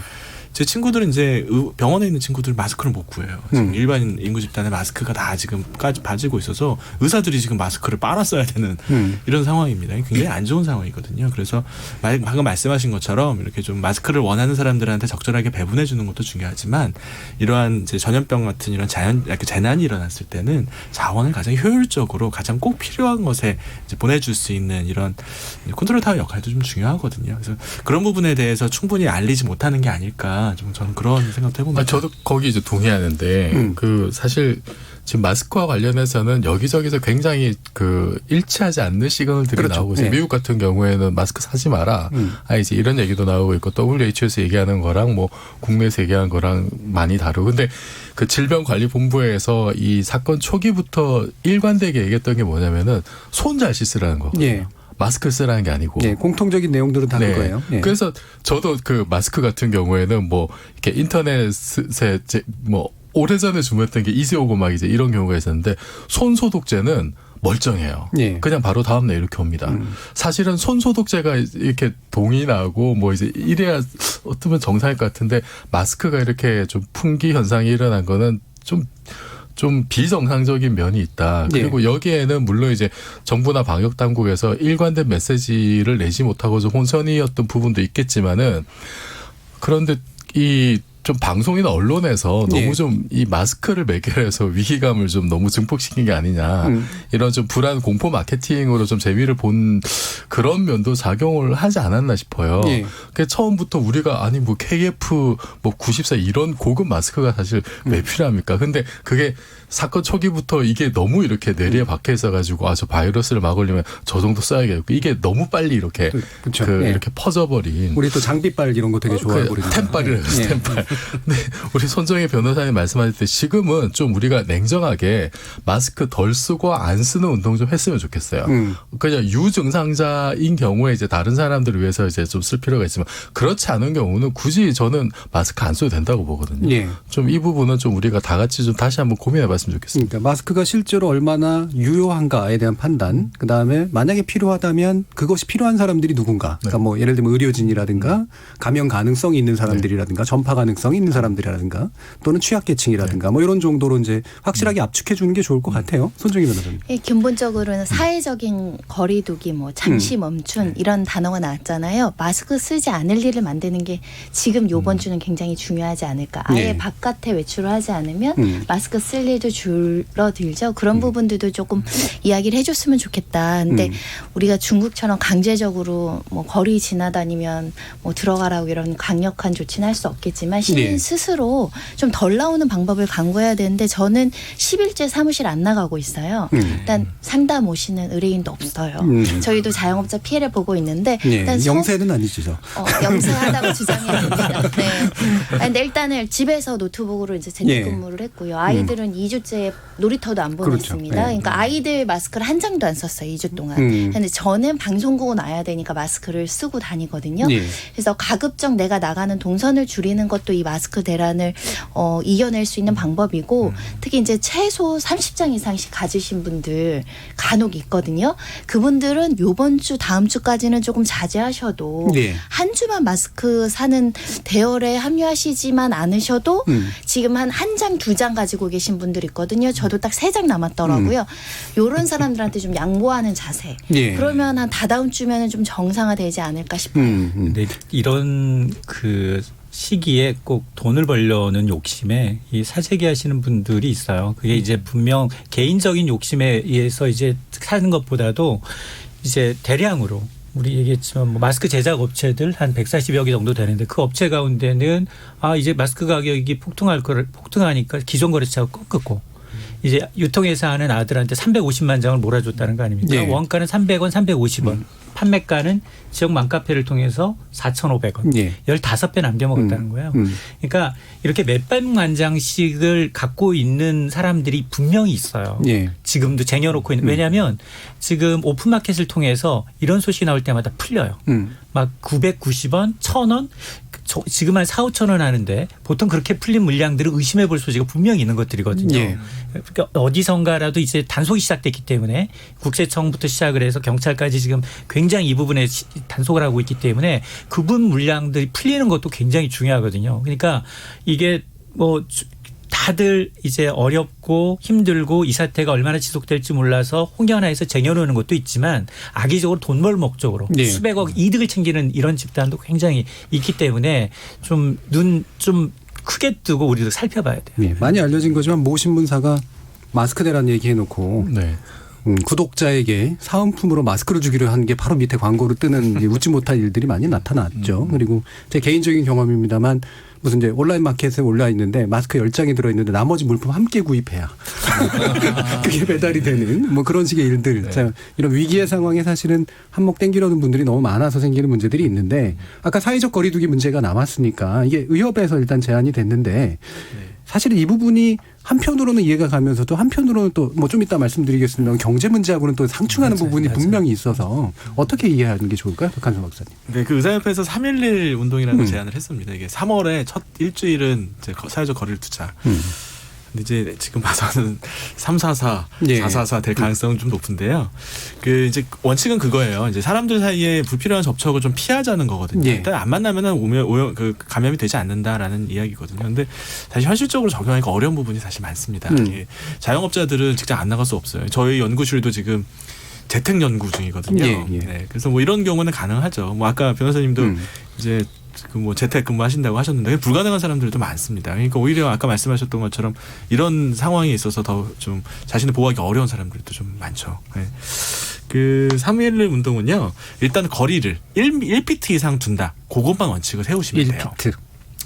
제 친구들은 이제 병원에 있는 친구들 마스크를 못 구해요. 지금 일반인 인구 집단의 마스크가 다 지금까지 빠지고 있어서 의사들이 지금 마스크를 빨았어야 되는 이런 상황입니다. 굉장히 안 좋은 상황이거든요. 그래서 방금 말씀하신 것처럼 이렇게 좀 마스크를 원하는 사람들한테 적절하게 배분해 주는 것도 중요하지만 이러한 이제 전염병 같은 이런 재난이 일어났을 때는 자원을 가장 효율적으로 가장 꼭 필요한 것에 이제 보내줄 수 있는 이런 컨트롤 타워 역할도 좀 중요하거든요. 그래서 그런 부분에 대해서 충분히 알리지 못하는 게 아닐까. 좀 저는 그런 생각도 해봅니다. 저도 거기 이제 동의하는데 그 사실 지금 마스크와 관련해서는 여기저기서 굉장히 그 일치하지 않는 시그널들이 그렇죠. 나오고 있어요. 네. 미국 같은 경우에는 마스크 사지 마라. 이제 이런 얘기도 나오고 있고 WHO에서 얘기하는 거랑 뭐 국내에서 얘기하는 거랑 많이 다르고. 근데 그 질병관리본부에서 이 사건 초기부터 일관되게 얘기했던 게 뭐냐면은 손 잘 씻으라는 거거든요. 예. 마스크 쓰라는 게 아니고. 예. 공통적인 내용들은 다 그거예요. 예. 그래서 저도 그 마스크 같은 경우에는 뭐 이렇게 인터넷에 뭐 오래전에 주문했던 게 이제 오고 막 이제 이런 경우가 있었는데 손 소독제는 멀쩡해요. 예. 그냥 바로 다음날 이렇게 옵니다. 사실은 손 소독제가 이렇게 동이 나고 뭐 이제 이래야 어쩌면 정상일 것 같은데 마스크가 이렇게 좀 풍기 현상이 일어난 거는 좀 비정상적인 면이 있다. 그리고 여기에는 물론 이제 정부나 방역 당국에서 일관된 메시지를 내지 못하고 좀 혼선이었던 부분도 있겠지만은 그런데 이 좀 방송이나 언론에서 예. 너무 좀 이 마스크를 매개해서 위기감을 좀 너무 증폭시킨 게 아니냐. 이런 좀 불안 공포 마케팅으로 좀 재미를 본 그런 면도 작용을 하지 않았나 싶어요. 예. 그 처음부터 우리가 아니 뭐 KF 뭐 94 이런 고급 마스크가 사실 왜 필요합니까? 근데 그게 사건 초기부터 이게 너무 이렇게 내리에 박혀 있어가지고 아 저 바이러스를 막으려면 저 정도 써야겠고 이게 너무 빨리 이렇게 그렇죠. 그 예. 이렇게 퍼져버린. 우리 또 장비빨 이런 거 되게 좋아하고 그러니까. 템빨이래요. 예. 템빨. 근데 우리 손정혜 변호사님 말씀하실 때 지금은 좀 우리가 냉정하게 마스크 덜 쓰고 안 쓰는 운동 좀 했으면 좋겠어요. 그냥 유증상자인 경우에 이제 다른 사람들을 위해서 이제 좀 쓸 필요가 있지만 그렇지 않은 경우는 굳이 저는 마스크 안 써도 된다고 보거든요. 예. 좀 이 부분은 좀 우리가 다 같이 좀 다시 한번 고민해봤으면 좋겠습니다. 그러니까 마스크가 실제로 얼마나 유효한가에 대한 판단, 그다음에 만약에 필요하다면 그것이 필요한 사람들이 누군가. 그러니까 뭐 예를 들면 의료진이라든가 감염 가능성이 있는 사람들이라든가 전파 가능성이 있는 사람들이라든가 또는 취약계층이라든가 뭐 이런 정도로 이제 확실하게 압축해 주는 게 좋을 것 같아요. 손정희 변호사님. 예, 근본적으로는 사회적인 거리두기, 뭐 잠시 멈춘 이런 단어가 나왔잖아요. 마스크 쓰지 않을 일을 만드는 게 지금 요번 주는 굉장히 중요하지 않을까. 아예 네. 바깥에 외출을 하지 않으면 마스크 쓸 일도 줄어들죠. 그런 부분들도 조금 이야기를 해줬으면 좋겠다. 근데 우리가 중국처럼 강제적으로 뭐 거리 지나다니면 뭐 들어가라고 이런 강력한 조치는 할 수 없겠지만 시민 네. 스스로 좀 덜 나오는 방법을 강구해야 되는데 저는 10일째 사무실 안 나가고 있어요. 일단 상담 오시는 의뢰인도 없어요. 저희도 자영업자 피해를 보고 있는데 예. 일단 영세는 아니죠. 영세하다고 주장해야 됩니다. 네. 근데 일단은 집에서 노트북으로 이제 재택근무를 했고요. 아이들은 2주째 놀이터도 안 보냈습니다. 그렇죠. 그러니까 아이들 마스크를 한 장도 안 썼어요. 2주 동안. 근데 저는 방송국은 와야 되니까 마스크를 쓰고 다니거든요. 예. 그래서 가급적 내가 나가는 동선을 줄이는 것도 이 마스크 대란을 이겨낼 수 있는 방법이고 특히 이제 최소 30장 이상씩 가지신 분들 간혹 있거든요. 그분들은 요번 주 다음 주까지는 조금 자제하셔도 네. 한 주만 마스크 사는 대열에 합류하시지만 않으셔도 지금 한 장, 2장 가지고 계신 분들 있거든요. 저도 딱 3장 남았더라고요. 요런 사람들한테 좀 양보하는 자세. 예. 그러면 한 다다음 주면은 좀 정상화되지 않을까 싶어요. 근데 이런 그 시기에 꼭 돈을 벌려는 욕심에 이 사재기 하시는 분들이 있어요. 그게 이제 분명 개인적인 욕심에 의해서 이제 사는 것보다도 이제 대량으로 우리 얘기했지만 뭐 마스크 제작 업체들 한 140여 개 정도 되는데 그 업체 가운데는 아 이제 마스크 가격이 폭등하니까 기존 거래처가 꺾었고 이제 유통회사 하는 아들한테 350만 장을 몰아줬다는 거 아닙니까? 예. 원가는 300원, 350원. 판매가는 지역 맘카페를 통해서 4,500원. 예. 15배 남겨먹었다는 거예요. 그러니까 이렇게 몇백만 장씩을 갖고 있는 사람들이 분명히 있어요. 예. 지금도 쟁여놓고 있는. 왜냐하면 지금 오픈마켓을 통해서 이런 소식이 나올 때마다 풀려요. 막 990원, 1,000원. 지금 한 4, 5천 원 하는데 보통 그렇게 풀린 물량들을 의심해 볼 소지가 분명히 있는 것들이거든요. 예. 그러니까 어디선가라도 이제 단속이 시작됐기 때문에 국세청부터 시작을 해서 경찰까지 지금 굉장히 이 부분에 단속을 하고 있기 때문에 그분 물량들이 풀리는 것도 굉장히 중요하거든요. 그러니까 이게 뭐 다들 이제 어렵고 힘들고 이 사태가 얼마나 지속될지 몰라서 홍련화해서 쟁여놓는 것도 있지만 악의적으로 돈 벌 목적으로 네. 수백억 이득을 챙기는 이런 집단도 굉장히 있기 때문에 좀 눈 좀 크게 뜨고 우리도 살펴봐야 돼요. 예. 많이 알려진 거지만 모 신문사가 마스크 대란 얘기해놓고 네. 구독자에게 사은품으로 마스크를 주기로 한 게 바로 밑에 광고로 뜨는 웃지 못할 일들이 많이 나타났죠. 그리고 제 개인적인 경험입니다만 무슨 이제 온라인 마켓에 올라 있는데 마스크 10장이 들어있는데 나머지 물품 함께 구입해야 그게 배달이 되는 뭐 그런 식의 일들. 자, 이런 위기의 상황에 사실은 한몫 땡기려는 분들이 너무 많아서 생기는 문제들이 있는데 아까 사회적 거리두기 문제가 남았으니까 이게 의협에서 일단 제안이 됐는데 사실 이 부분이 한편으로는 이해가 가면서도 한편으로는 또 뭐 좀 이따 말씀드리겠습니다. 경제 문제하고는 또 상충하는 부분이 분명히 있어서 어떻게 이해하는 게 좋을까요? 박한수 박사님. 네, 그 의사협회에서 3.11 운동이라는 걸 제안을 했습니다. 이게 3월에 첫 일주일은 이제 사회적 거리를 두자. 근데 이제 지금 봐서는 344, 예. 444 될 가능성은 좀 높은데요. 그 이제 원칙은 그거예요. 이제 사람들 사이에 불필요한 접촉을 좀 피하자는 거거든요. 예. 일단 안 만나면은 그 감염이 되지 않는다라는 이야기거든요. 근데 사실 현실적으로 적용하기가 어려운 부분이 사실 많습니다. 예. 자영업자들은 직장 안 나갈 수 없어요. 저희 연구실도 지금 재택 연구 중이거든요. 예, 예. 네, 그래서 뭐 이런 경우는 가능하죠. 뭐 아까 변호사님도 이제 뭐 재택근무 하신다고 하셨는데 불가능한 사람들도 많습니다. 그러니까 오히려 아까 말씀하셨던 것처럼 이런 상황에 있어서 더 좀 자신을 보호하기 어려운 사람들도 좀 많죠. 네. 그 3.11 운동은요. 일단 거리를 1피트 이상 둔다. 그것만 원칙을 세우시면 돼요. 1피트.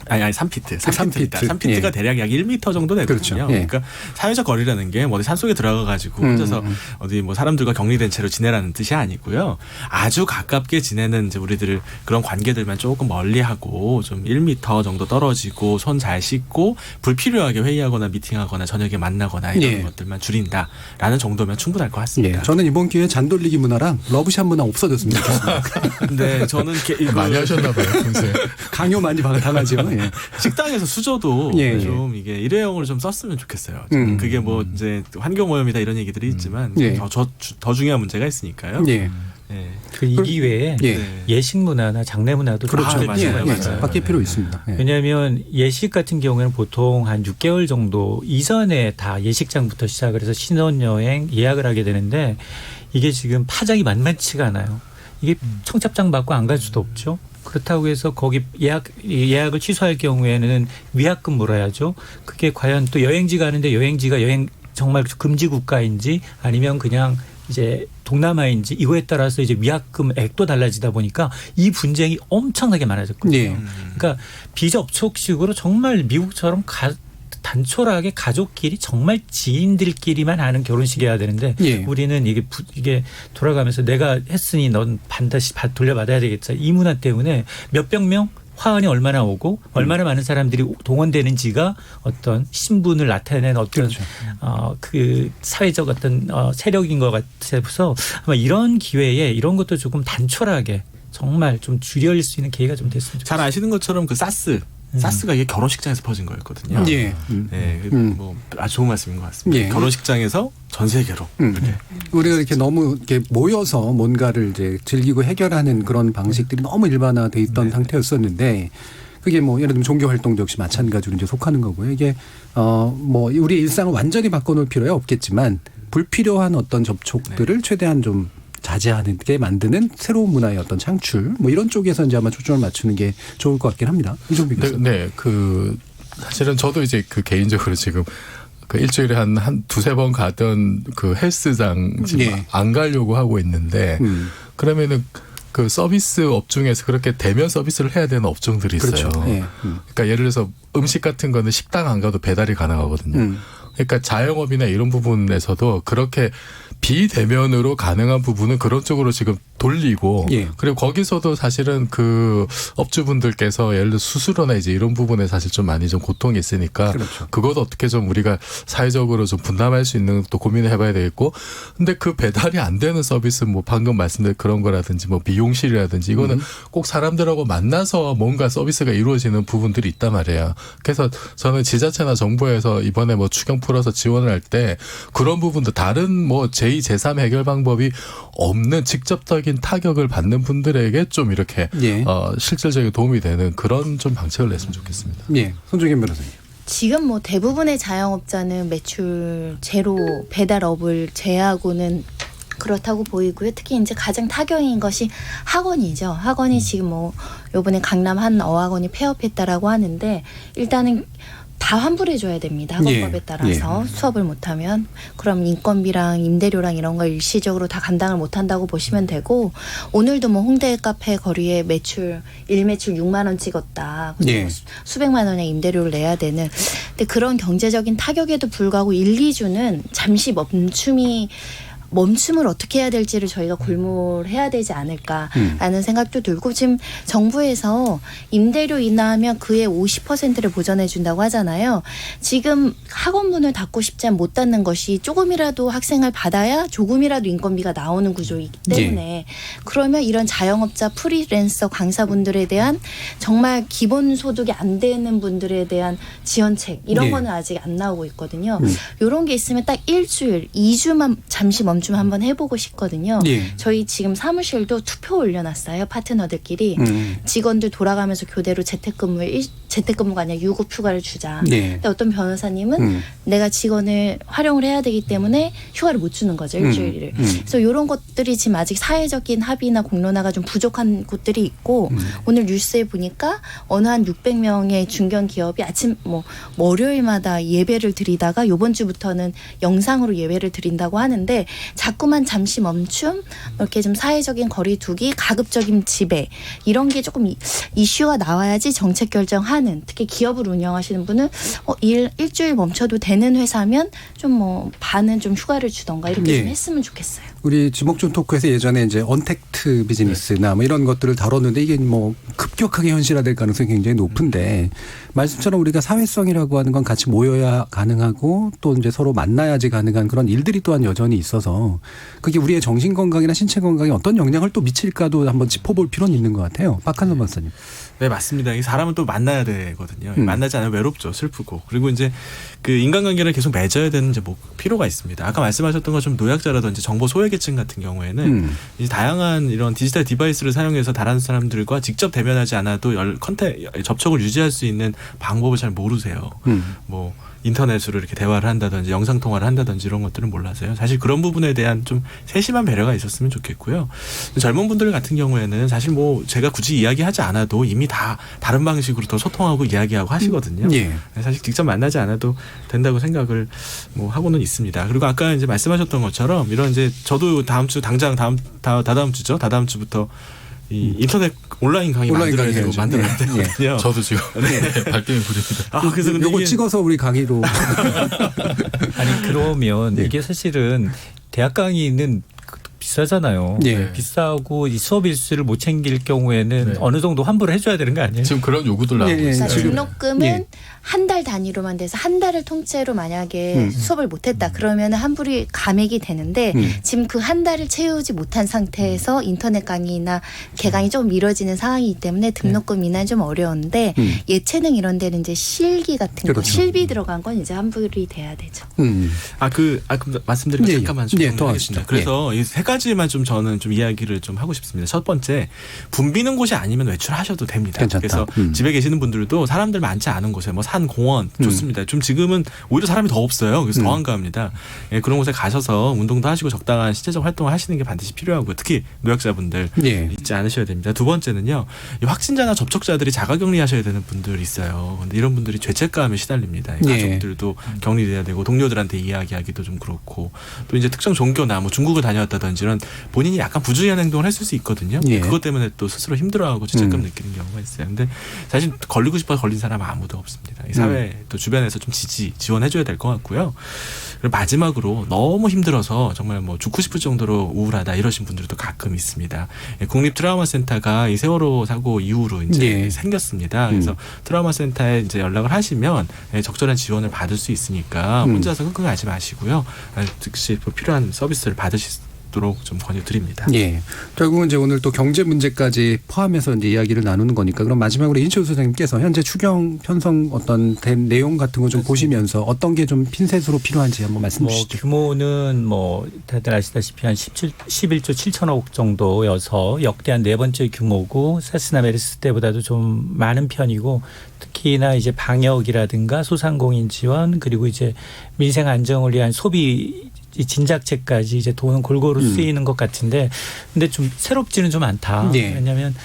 아니 3피트. 3피트입니다. 3피트가 예. 대략 약 1m 정도 되거든요. 그렇죠. 예. 그러니까 사회적 거리라는 게 뭐 어디 산속에 들어가 가지고 혼자서 어디 뭐 사람들과 격리된 채로 지내라는 뜻이 아니고요. 아주 가깝게 지내는 이제 우리들 그런 관계들만 조금 멀리하고 좀 1m 정도 떨어지고 손 잘 씻고 불필요하게 회의하거나 미팅하거나 저녁에 만나거나 이런 예. 것들만 줄인다라는 정도면 충분할 것 같습니다. 예. 저는 이번 기회에 잔돌리기 문화랑 러브샷 문화 없어졌으면 좋겠습니다. 근데 저는 많이 하셨나 봐요, 평소에. 강요 많이 당하죠. 예. 식당에서 수저도 예, 좀 이게 일회용으로 좀 썼으면 좋겠어요. 그게 뭐 이제 환경 오염이다 이런 얘기들이 있지만 예. 더 중요한 문제가 있으니까요. 예. 예. 이 기회에 예. 예식 문화나 장례 문화도 좀 그렇죠. 맞아요. 맞아요. 바뀔 필요 있습니다. 예. 왜냐하면 예식 같은 경우에는 보통 한 6개월 정도 이전에 다 예식장부터 시작을 해서 신혼여행 예약을 하게 되는데 이게 지금 파장이 만만치가 않아요. 이게 청첩장 받고 안 갈 수도 없죠. 그렇다고 해서 거기 예약을 취소할 경우에는 위약금 물어야죠. 그게 과연 또 여행지 가는데 여행지가 정말 금지 국가인지 아니면 그냥 이제 동남아인지 이거에 따라서 이제 위약금 액도 달라지다 보니까 이 분쟁이 엄청나게 많아졌거든요. 예. 그러니까 비접촉식으로 정말 미국처럼 단촐하게 가족끼리 정말 지인들끼리만 하는 결혼식이어야 되는데 예. 우리는 이게 돌아가면서 내가 했으니 넌 반드시 돌려받아야 되겠다. 이 문화 때문에 몇백 명 화환이 얼마나 오고 얼마나 많은 사람들이 동원되는지가 어떤 신분을 나타내는 어떤 그렇죠. 그 사회적 어떤 세력인 것 같아서 아마 이런 기회에 이런 것도 조금 단촐하게 정말 좀 줄여질 수 있는 기회가 좀 됐으면 좋겠습니다. 잘 아시는 것처럼 그 사스가 이게 결혼식장에서 퍼진 거였거든요. 예. 네, 뭐 아주 좋은 말씀인 것 같습니다. 예. 결혼식장에서 전 세계로. 우리가 이렇게 너무 이렇게 모여서 뭔가를 이제 즐기고 해결하는 그런 방식들이 너무 일반화돼 있던 상태였었는데 그게 뭐 예를 들면 종교 활동도 역시 마찬가지로 이제 속하는 거고요. 이게 뭐 우리 일상을 완전히 바꿔놓을 필요야 없겠지만 불필요한 어떤 접촉들을 최대한 좀 자제하게 만드는 새로운 문화의 어떤 창출 뭐 이런 쪽에서 이제 아마 초점을 맞추는 게 좋을 것 같긴 합니다. 이종빈 교수. 네, 사실은 저도 이제 그 개인적으로 지금 그 일주일에 한 두세 번 가던 그 헬스장 지금 예. 안 가려고 하고 있는데 그러면은 그 서비스 업 중에서 그렇게 대면 서비스를 해야 되는 업종들이 있어요. 그렇죠. 예. 그러니까 예를 들어서 음식 같은 거는 식당 안 가도 배달이 가능하거든요. 그러니까 자영업이나 이런 부분에서도 그렇게 비대면으로 가능한 부분은 그런 쪽으로 지금 돌리고 예. 그리고 거기서도 사실은 그 업주분들께서 예를 들어 수수료나 이제 이런 부분에 사실 좀 많이 좀 고통이 있으니까 그렇죠. 그것도 어떻게 좀 우리가 사회적으로 좀 분담할 수 있는 또 고민을 해봐야 되겠고 근데 그 배달이 안 되는 서비스 뭐 방금 말씀드린 그런 거라든지 뭐 미용실이라든지 이거는 꼭 사람들하고 만나서 뭔가 서비스가 이루어지는 부분들이 있단 말이에요. 그래서 저는 지자체나 정부에서 이번에 뭐 추경 풀어서 지원을 할 때 그런 부분도 다른 뭐 제2, 제3 해결 방법이 없는 직접적인 타격을 받는 분들에게 좀 이렇게 예. 실질적인 도움이 되는 그런 좀 방책을 냈으면 좋겠습니다. 예. 손정현 변호사님. 지금 뭐 대부분의 자영업자는 매출 제로 배달업을 제외하고는 그렇다고 보이고요. 특히 이제 가장 타격인 것이 학원이죠. 학원이 지금 뭐 요번에 강남 한 어학원이 폐업했다라고 하는데 일단은 다 환불해줘야 됩니다. 학원법에 예. 따라서 수업을 못하면 그럼 인건비랑 임대료랑 이런 걸 일시적으로 다 감당을 못한다고 보시면 되고 오늘도 뭐 홍대 카페 거리에 일매출 6만 원 찍었다. 예. 수백만 원의 임대료를 내야 되는. 근데 그런 경제적인 타격에도 불구하고 1, 2주는 잠시 멈춤을 어떻게 해야 될지를 저희가 골몰해야 되지 않을까라는 생각도 들고 지금 정부에서 임대료 인하하면 그의 50%를 보전해 준다고 하잖아요. 지금 학원 문을 닫고 싶지 못 닫는 것이 조금이라도 학생을 받아야 조금이라도 인건비가 나오는 구조이기 때문에 그러면 이런 자영업자 프리랜서 강사분들에 대한 정말 기본 소득이 안 되는 분들에 대한 지원책 이런 거는 아직 안 나오고 있거든요. 이런 게 있으면 딱 일주일, 2주만 잠시 멈춤 한번 해보고 싶거든요. 예. 저희 지금 사무실도 투표 올려놨어요. 파트너들끼리. 직원들 돌아가면서 교대로 재택근무에 재택근무가 아니라 유급 휴가를 주자. 네. 근데 어떤 변호사님은 내가 직원을 활용을 해야 되기 때문에 휴가를 못 주는 거죠. 일주일을. 그래서 이런 것들이 지금 아직 사회적인 합의나 공론화가 좀 부족한 곳들이 있고 오늘 뉴스에 보니까 어느 한 600명의 중견 기업이 아침 월요일마다 예배를 드리다가 이번 주부터는 영상으로 예배를 드린다고 하는데 자꾸만 잠시 멈춤, 이렇게 좀 사회적인 거리 두기, 가급적인 지배 이런 게 조금 이슈가 나와야지 정책 결정하는 특히 기업을 운영하시는 분은 일주일 멈춰도 되는 회사면 좀 반은 좀 휴가를 주던가 이렇게 좀 했으면 좋겠어요. 우리 지목준 토크에서 예전에 이제 언택트 비즈니스나 뭐 이런 것들을 다뤘는데 이게 뭐 급격하게 현실화될 가능성이 굉장히 높은데 말씀처럼 우리가 사회성이라고 하는 건 같이 모여야 가능하고 또 이제 서로 만나야지 가능한 그런 일들이 또한 여전히 있어서 그게 우리의 정신 건강이나 신체 건강에 어떤 영향을 또 미칠까도 한번 짚어볼 필요는 있는 것 같아요. 박한선 박사님. 네, 맞습니다. 이 사람은 또 만나야 되거든요. 만나지 않으면 외롭죠. 슬프고. 그리고 이제 그 인간관계를 계속 맺어야 되는 이제 필요가 있습니다. 아까 말씀하셨던 것처럼 노약자라든지 정보 소외계층 같은 경우에는 이제 다양한 이런 디지털 디바이스를 사용해서 다른 사람들과 직접 대면하지 않아도 접촉을 유지할 수 있는 방법을 잘 모르세요. 뭐 인터넷으로 이렇게 대화를 한다든지 영상 통화를 한다든지 이런 것들은 몰라서요. 사실 그런 부분에 대한 좀 세심한 배려가 있었으면 좋겠고요. 젊은 분들 같은 경우에는 사실 뭐 제가 굳이 이야기하지 않아도 이미 다 다른 방식으로 더 소통하고 이야기하고 하시거든요. 예. 사실 직접 만나지 않아도 된다고 생각을 뭐 하고는 있습니다. 그리고 아까 이제 말씀하셨던 것처럼 이런 이제 저도 다음 주 당장 다다음 주부터 이 인터넷 온라인 강의 만들어야 되거든요. 저도 지금 발등에 부립니다. 그래서 근데 요거 찍어서 우리 강의로. 아니 그러면 이게 사실은 대학 강의는 비싸잖아요. 예. 비싸고 이 수업 일수를 못 챙길 경우에는 어느 정도 환불을 해줘야 되는 거 아니에요? 지금 그런 요구들 나오고 있어요. 그러니까 등록금은 한 달 단위로만 돼서 한 달을 통째로 만약에 수업을 못했다 그러면 환불이 감액이 되는데 지금 그 한 달을 채우지 못한 상태에서 인터넷 강의나 개강이 좀 미뤄지는 상황이기 때문에 등록금 인하는 좀 어려운데 예체능 이런 데는 이제 실기 같은 거 실비 들어간 건 이제 환불이 돼야 되죠. 그럼 말씀드리면 잠깐만 좀 더 하겠습니다. 그래서 이 세 가지만 좀 저는 좀 이야기를 좀 하고 싶습니다. 첫 번째, 붐 비는 곳이 아니면 외출하셔도 됩니다. 괜찮다. 그래서 집에 계시는 분들도 사람들 많지 않은 곳에 뭐 산, 공원 좋습니다. 좀 지금은 오히려 사람이 더 없어요. 그래서 더 한가합니다. 예, 그런 곳에 가셔서 운동도 하시고 적당한 신체적 활동을 하시는 게 반드시 필요하고요. 특히 노약자분들 잊지 않으셔야 됩니다. 두 번째는요. 이 확진자나 접촉자들이 자가격리하셔야 되는 분들이 있어요. 근데 이런 분들이 죄책감에 시달립니다. 가족들도 격리돼야 되고 동료들한테 이야기하기도 좀 그렇고 또 이제 특정 종교나 뭐 중국을 다녀왔다든지 이런 본인이 약간 부주의한 행동을 했을 수 있거든요. 그것 때문에 또 스스로 힘들어하고 죄책감 느끼는 경우가 있어요. 근데 사실 걸리고 싶어서 걸린 사람은 아무도 없습니다. 이 사회 또 주변에서 좀 지원해줘야 될 것 같고요. 그리고 마지막으로 너무 힘들어서 정말 뭐 죽고 싶을 정도로 우울하다 이러신 분들도 가끔 있습니다. 국립 트라우마 센터가 이 세월호 사고 이후로 이제 생겼습니다. 그래서 트라우마 센터에 이제 연락을 하시면 적절한 지원을 받을 수 있으니까 혼자서 흥흥하지 마시고요. 즉시 필요한 서비스를 받으실 도록 좀 권유드립니다. 예. 결국은 이제 오늘 또 경제 문제까지 포함해서 이제 이야기를 나누는 거니까 그럼 마지막으로 인철 소장님께서 현재 추경 편성 어떤 된 내용 같은 거 좀 보시면서 어떤 게 좀 핀셋으로 필요한지 한번 말씀 주시죠. 규모는 다들 아시다시피 한 11조 7천억 정도여서 역대한 네 번째 규모고 사스나 메르스 때보다도 좀 많은 편이고 특히나 이제 방역이라든가 소상공인 지원 그리고 이제 민생 안정을 위한 소비 진작책까지 이제 돈은 골고루 쓰이는 것 같은데 근데 좀 새롭지는 좀 않다. 왜냐하면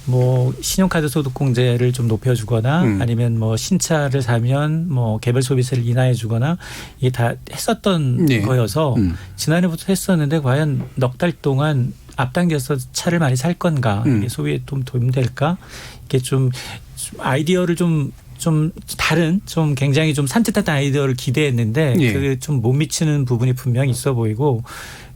뭐 신용카드 소득공제를 좀 높여주거나 아니면 뭐 신차를 사면 뭐 개별 소비세를 인하해 주거나 이게 다 했었던 거여서 지난해부터 했었는데 과연 넉 달 동안 앞당겨서 차를 많이 살 건가 이게 소비에 좀 도움될까 이게 좀 아이디어를 좀 다른 좀 굉장히 좀 산뜻한 아이디어를 기대했는데 그게 좀 못 미치는 부분이 분명히 있어 보이고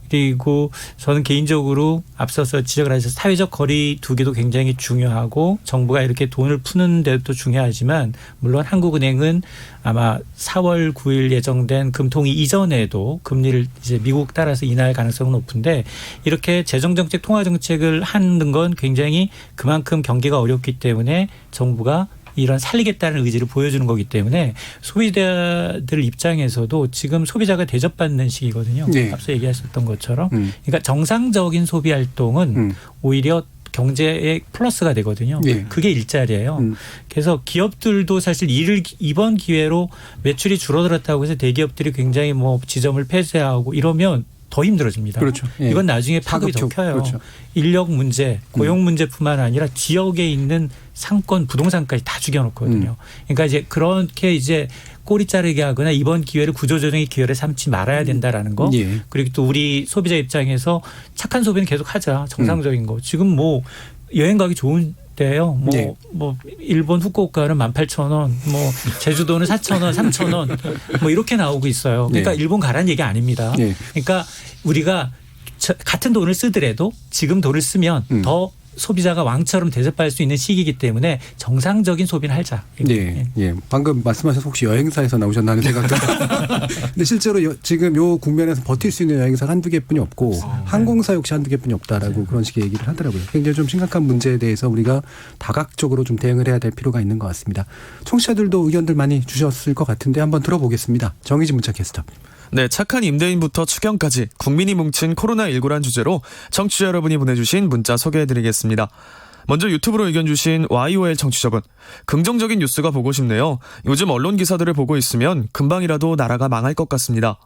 그리고 저는 개인적으로 앞서서 지적을 하셔서 사회적 거리 두기도 굉장히 중요하고 정부가 이렇게 돈을 푸는 데도 중요하지만 물론 한국은행은 아마 4월 9일 예정된 금통위 이전에도 금리를 이제 미국 따라서 인하할 가능성은 높은데 이렇게 재정정책 통화정책을 하는 건 굉장히 그만큼 경기가 어렵기 때문에 정부가 이런 살리겠다는 의지를 보여주는 거기 때문에 소비자들 입장에서도 지금 소비자가 대접받는 시기거든요. 앞서 얘기하셨던 것처럼. 그러니까 정상적인 소비 활동은 오히려 경제에 플러스가 되거든요. 예. 그게 일자리예요. 그래서 기업들도 사실 이번 기회로 매출이 줄어들었다고 해서 대기업들이 굉장히 뭐 지점을 폐쇄하고 이러면 더 힘들어집니다. 그렇죠. 예. 이건 나중에 파급이 더 켜요. 그렇죠. 인력 문제, 고용 문제뿐만 아니라 지역에 있는 상권, 부동산까지 다 죽여놓거든요. 그러니까 이제 그렇게 이제 꼬리 자르게 하거나 이번 기회를 구조조정의 기회를 삼지 말아야 된다라는 거. 예. 그리고 또 우리 소비자 입장에서 착한 소비는 계속 하자. 정상적인 거. 지금 뭐 여행 가기 좋은데요. 예. 뭐 일본 후쿠오카는 18,000원, 뭐 제주도는 4,000원, 3,000원 뭐 이렇게 나오고 있어요. 그러니까 예. 일본 가라는 얘기 아닙니다. 예. 그러니까 우리가 같은 돈을 쓰더라도 지금 돈을 쓰면 더 소비자가 왕처럼 대접받을 수 있는 시기이기 때문에 정상적인 소비는 하자. 예, 예. 방금 말씀하셔서 혹시 여행사에서 나오셨나는 생각도. 근데 실제로 지금 요 국면에서 버틸 수 있는 여행사가 한두 개뿐이 없고 항공사 역시 한두 개뿐이 없다라고 그런 식의 얘기를 하더라고요. 굉장히 좀 심각한 문제에 대해서 우리가 다각적으로 좀 대응을 해야 될 필요가 있는 것 같습니다. 청취자들도 의견들 많이 주셨을 것 같은데 한번 들어보겠습니다. 정의진 문자캐스터. 네, 착한 임대인부터 추경까지 국민이 뭉친 코로나19란 주제로 청취자 여러분이 보내주신 문자 소개해드리겠습니다. 먼저 유튜브로 의견 주신 YOL 청취자분. 긍정적인 뉴스가 보고 싶네요. 요즘 언론 기사들을 보고 있으면 금방이라도 나라가 망할 것 같습니다.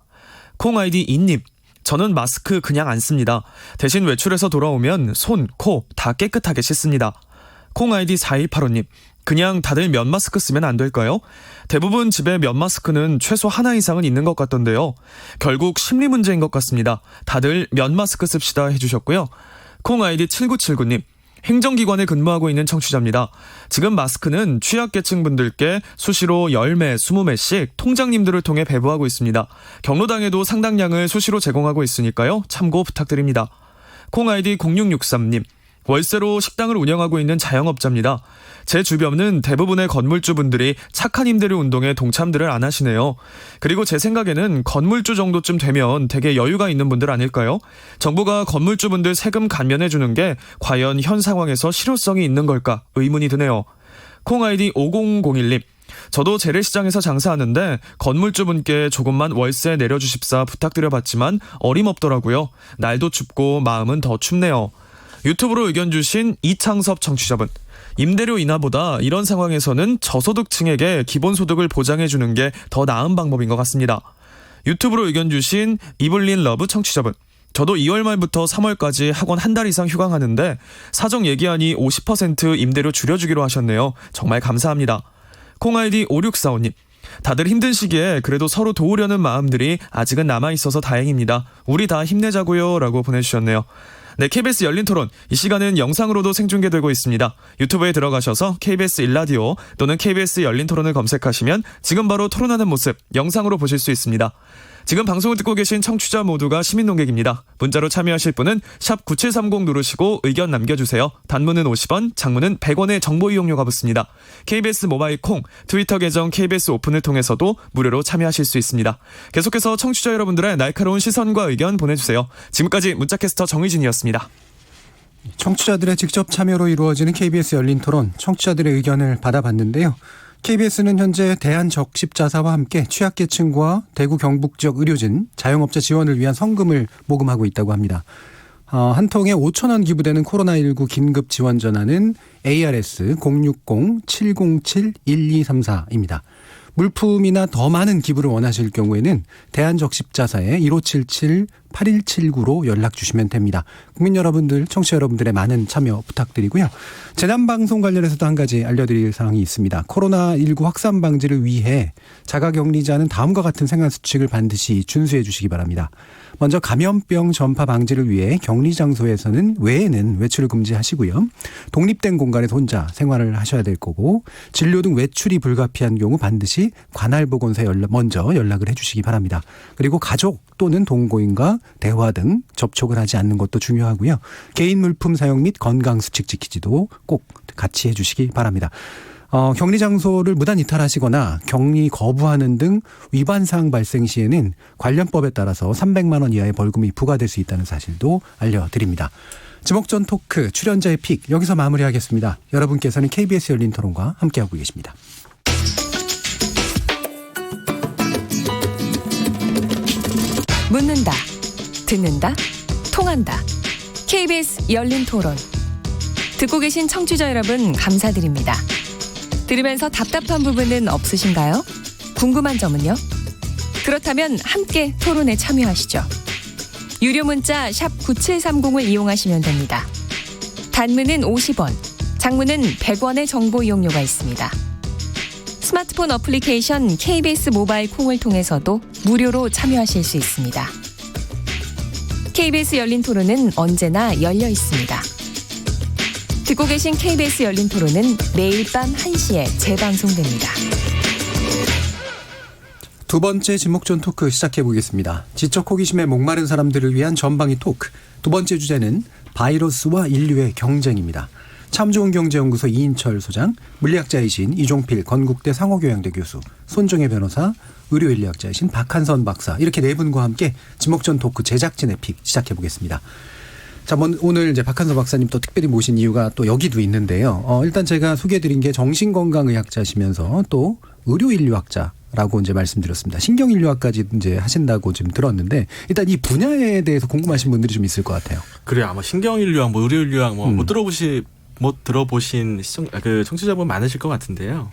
콩아이디 인님. 저는 마스크 그냥 안 씁니다. 대신 외출해서 돌아오면 손, 코 다 깨끗하게 씻습니다. 콩아이디 4185님. 그냥 다들 면 마스크 쓰면 안 될까요? 대부분 집에 면 마스크는 최소 하나 이상은 있는 것 같던데요. 결국 심리 문제인 것 같습니다. 다들 면 마스크 씁시다 해주셨고요. 콩 아이디 7979님. 행정기관에 근무하고 있는 청취자입니다. 지금 마스크는 취약계층 분들께 수시로 10매, 20매씩 통장님들을 통해 배부하고 있습니다. 경로당에도 상당량을 수시로 제공하고 있으니까요. 참고 부탁드립니다. 콩 아이디 0663님. 월세로 식당을 운영하고 있는 자영업자입니다. 제 주변은 대부분의 건물주분들이 착한 임대료 운동에 동참들을 안 하시네요. 그리고 제 생각에는 건물주 정도쯤 되면 되게 여유가 있는 분들 아닐까요? 정부가 건물주분들 세금 감면해주는 게 과연 현 상황에서 실효성이 있는 걸까 의문이 드네요. 콩 아이디 5001님. 저도 재래시장에서 장사하는데 건물주분께 조금만 월세 내려주십사 부탁드려봤지만 어림없더라고요. 날도 춥고 마음은 더 춥네요. 유튜브로 의견 주신 이창섭 청취자분. 임대료 인하보다 이런 상황에서는 저소득층에게 기본소득을 보장해주는 게 더 나은 방법인 것 같습니다. 유튜브로 의견 주신 이블린 러브 청취자분. 저도 2월 말부터 3월까지 학원 한 달 이상 휴강하는데 사정 얘기하니 50% 임대료 줄여주기로 하셨네요. 정말 감사합니다. 콩아이디 5645님. 다들 힘든 시기에 그래도 서로 도우려는 마음들이 아직은 남아있어서 다행입니다. 우리 다 힘내자고요 라고 보내주셨네요. 네, KBS 열린 토론. 이 시간은 영상으로도 생중계되고 있습니다. 유튜브에 들어가셔서 KBS 일라디오 또는 KBS 열린 토론을 검색하시면 지금 바로 토론하는 모습 영상으로 보실 수 있습니다. 지금 방송을 듣고 계신 청취자 모두가 시민논객입니다. 문자로 참여하실 분은 샵 9730 누르시고 의견 남겨주세요. 단문은 50원, 장문은 100원의 정보 이용료가 붙습니다. KBS 모바일 콩, 트위터 계정 KBS 오픈을 통해서도 무료로 참여하실 수 있습니다. 계속해서 청취자 여러분들의 날카로운 시선과 의견 보내주세요. 지금까지 문자캐스터 정의진이었습니다. 청취자들의 직접 참여로 이루어지는 KBS 열린 토론, 청취자들의 의견을 받아봤는데요. KBS는 현재 대한적십자사와 함께 취약계층과 대구 경북 지역 의료진, 자영업자 지원을 위한 성금을 모금하고 있다고 합니다. 한 통에 5,000원 기부되는 코로나19 긴급 지원 전화는 ARS 060-707-1234입니다. 물품이나 더 많은 기부를 원하실 경우에는 대한적십자사에 1577-8179로 연락 주시면 됩니다. 국민 여러분들, 청취자 여러분들의 많은 참여 부탁드리고요. 재난방송 관련해서도 한 가지 알려드릴 사항이 있습니다. 코로나19 확산 방지를 위해 자가격리자는 다음과 같은 생활수칙을 반드시 준수해 주시기 바랍니다. 먼저 감염병 전파 방지를 위해 격리 장소에서는 외에는 외출을 금지하시고요. 독립된 공간에서 혼자 생활을 하셔야 될 거고, 진료 등 외출이 불가피한 경우 반드시 관할보건소에 먼저 연락을 해 주시기 바랍니다. 그리고 가족 또는 동거인과 대화 등 접촉을 하지 않는 것도 중요하고요. 개인 물품 사용 및 건강수칙 지키지도 꼭 같이 해 주시기 바랍니다. 격리 장소를 무단 이탈하시거나 격리 거부하는 등 위반 사항 발생 시에는 관련법에 따라서 300만 원 이하의 벌금이 부과될 수 있다는 사실도 알려드립니다. 지목전 토크 출연자의 픽 여기서 마무리하겠습니다. 여러분께서는 KBS 열린 토론과 함께하고 계십니다. 묻는다, 듣는다, 통한다. KBS 열린 토론. 듣고 계신 청취자 여러분 감사드립니다. 들으면서 답답한 부분은 없으신가요? 궁금한 점은요? 그렇다면 함께 토론에 참여하시죠. 유료 문자 샵 9730을 이용하시면 됩니다. 단문은 50원, 장문은 100원의 정보 이용료가 있습니다. 스마트폰 어플리케이션 KBS 모바일 콩을 통해서도 무료로 참여하실 수 있습니다. KBS 열린 토론은 언제나 열려 있습니다. 듣고 계신 KBS 열린 토론은 매일 밤 1시에 재방송됩니다. 두 번째 지목전 토크 시작해 보겠습니다. 지적 호기심에 목마른 사람들을 위한 전방위 토크. 두 번째 주제는 바이러스와 인류의 경쟁입니다. 참 좋은 경제연구소 이인철 소장, 물리학자이신 이종필 건국대 상호교양대 교수, 손정혜 변호사, 의료인류학자이신 박한선 박사, 이렇게 네 분과 함께 지목전 토크 제작진의 픽 시작해 보겠습니다. 자, 오늘 이제 박한선 박사님 또 특별히 모신 이유가 또 여기도 있는데요. 일단 제가 소개해드린 게 정신건강의학자시면서 또 의료인류학자라고 이제 말씀드렸습니다. 신경인류학까지 이제 하신다고 지금 들었는데 일단 이 분야에 대해서 궁금하신 분들이 좀 있을 것 같아요. 그래요. 아마 신경인류학, 뭐 의료인류학 못 들어보신 그 청취자분 많으실 것 같은데요.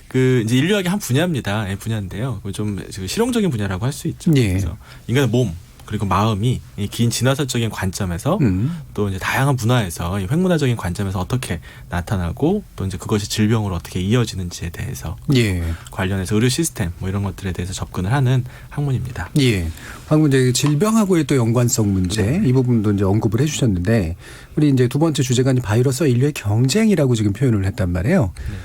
그 이제 인류학의 한 분야입니다. 분야인데요. 좀 실용적인 분야라고 할 수 있죠. 예. 그래서 인간의 몸 그리고 마음이 이 긴 진화사적인 관점에서 또 이제 다양한 문화에서 이 횡문화적인 관점에서 어떻게 나타나고 또 이제 그것이 질병으로 어떻게 이어지는지에 대해서 예. 관련해서 의료 시스템 뭐 이런 것들에 대해서 접근을 하는 학문입니다. 예. 방금 이제 질병하고의 또 연관성 문제 네. 이 부분도 이제 언급을 해주셨는데 우리 이제 두 번째 주제가 바이러스와 인류의 경쟁이라고 지금 표현을 했단 말이에요. 네.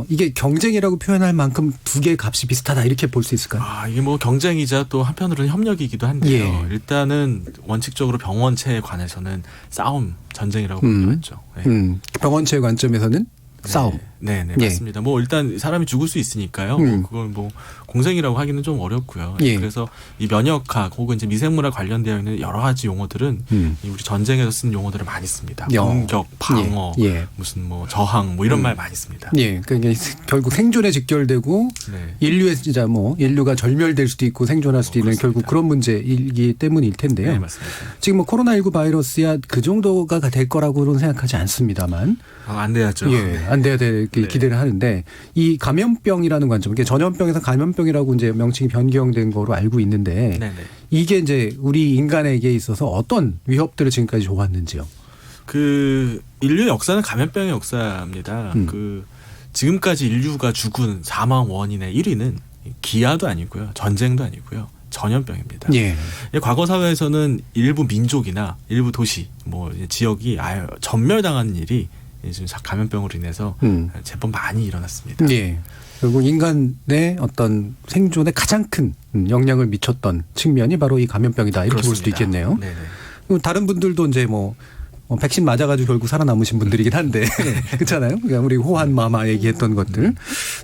이게 경쟁이라고 표현할 만큼 두 개의 값이 비슷하다 이렇게 볼 수 있을까요? 이게 뭐 경쟁이자 또 한편으로는 협력이기도 한데요. 예. 일단은 원칙적으로 병원체에 관해서는 싸움, 전쟁이라고 보기도 하죠. 네. 병원체의 관점에서는 싸움. 네, 예. 맞습니다. 뭐 일단 사람이 죽을 수 있으니까요. 그걸 뭐 공생이라고 하기는 좀 어렵고요. 예. 그래서 이 면역학 혹은 이제 미생물학 관련되어 있는 여러 가지 용어들은 이 우리 전쟁에서 쓴 용어들을 많이 씁니다. 공격, 방어, 예. 무슨 뭐 저항, 뭐 이런 말 많이 씁니다. 예, 그러니까 결국 생존에 직결되고 네. 인류의 진짜 뭐 인류가 절멸될 수도 있고 생존할 수도 있는 그렇습니다. 결국 그런 문제이기 때문일 텐데요. 네, 맞습니다. 지금 뭐 코로나19 바이러스야 그 정도가 될 거라고는 생각하지 않습니다만, 안 돼야죠. 예, 안 돼야 될 네. 기대를 하는데 이 감염병이라는 관점, 이게 전염병에서 감염병이라고 이제 명칭이 변경된 거로 알고 있는데 네네. 이게 이제 우리 인간에게 있어서 어떤 위협들을 지금까지 줘왔는지요? 그 인류 역사는 감염병의 역사입니다. 그 지금까지 인류가 죽은 사망 원인의 1위는 기아도 아니고요, 전쟁도 아니고요, 전염병입니다. 예. 과거 사회에서는 일부 민족이나 일부 도시, 뭐 지역이 아예 전멸당하는 일이 지금 감염병으로 인해서 제법 많이 일어났습니다. 예. 결국 인간의 어떤 생존에 가장 큰 영향을 미쳤던 측면이 바로 이 감염병이다 이렇게 볼 수도 그렇습니다. 있겠네요. 네네. 다른 분들도 이제 뭐 백신 맞아가지고 결국 살아남으신 분들이긴 한데 그렇잖아요. 그러니까 우리 호환 마마 얘기했던 것들.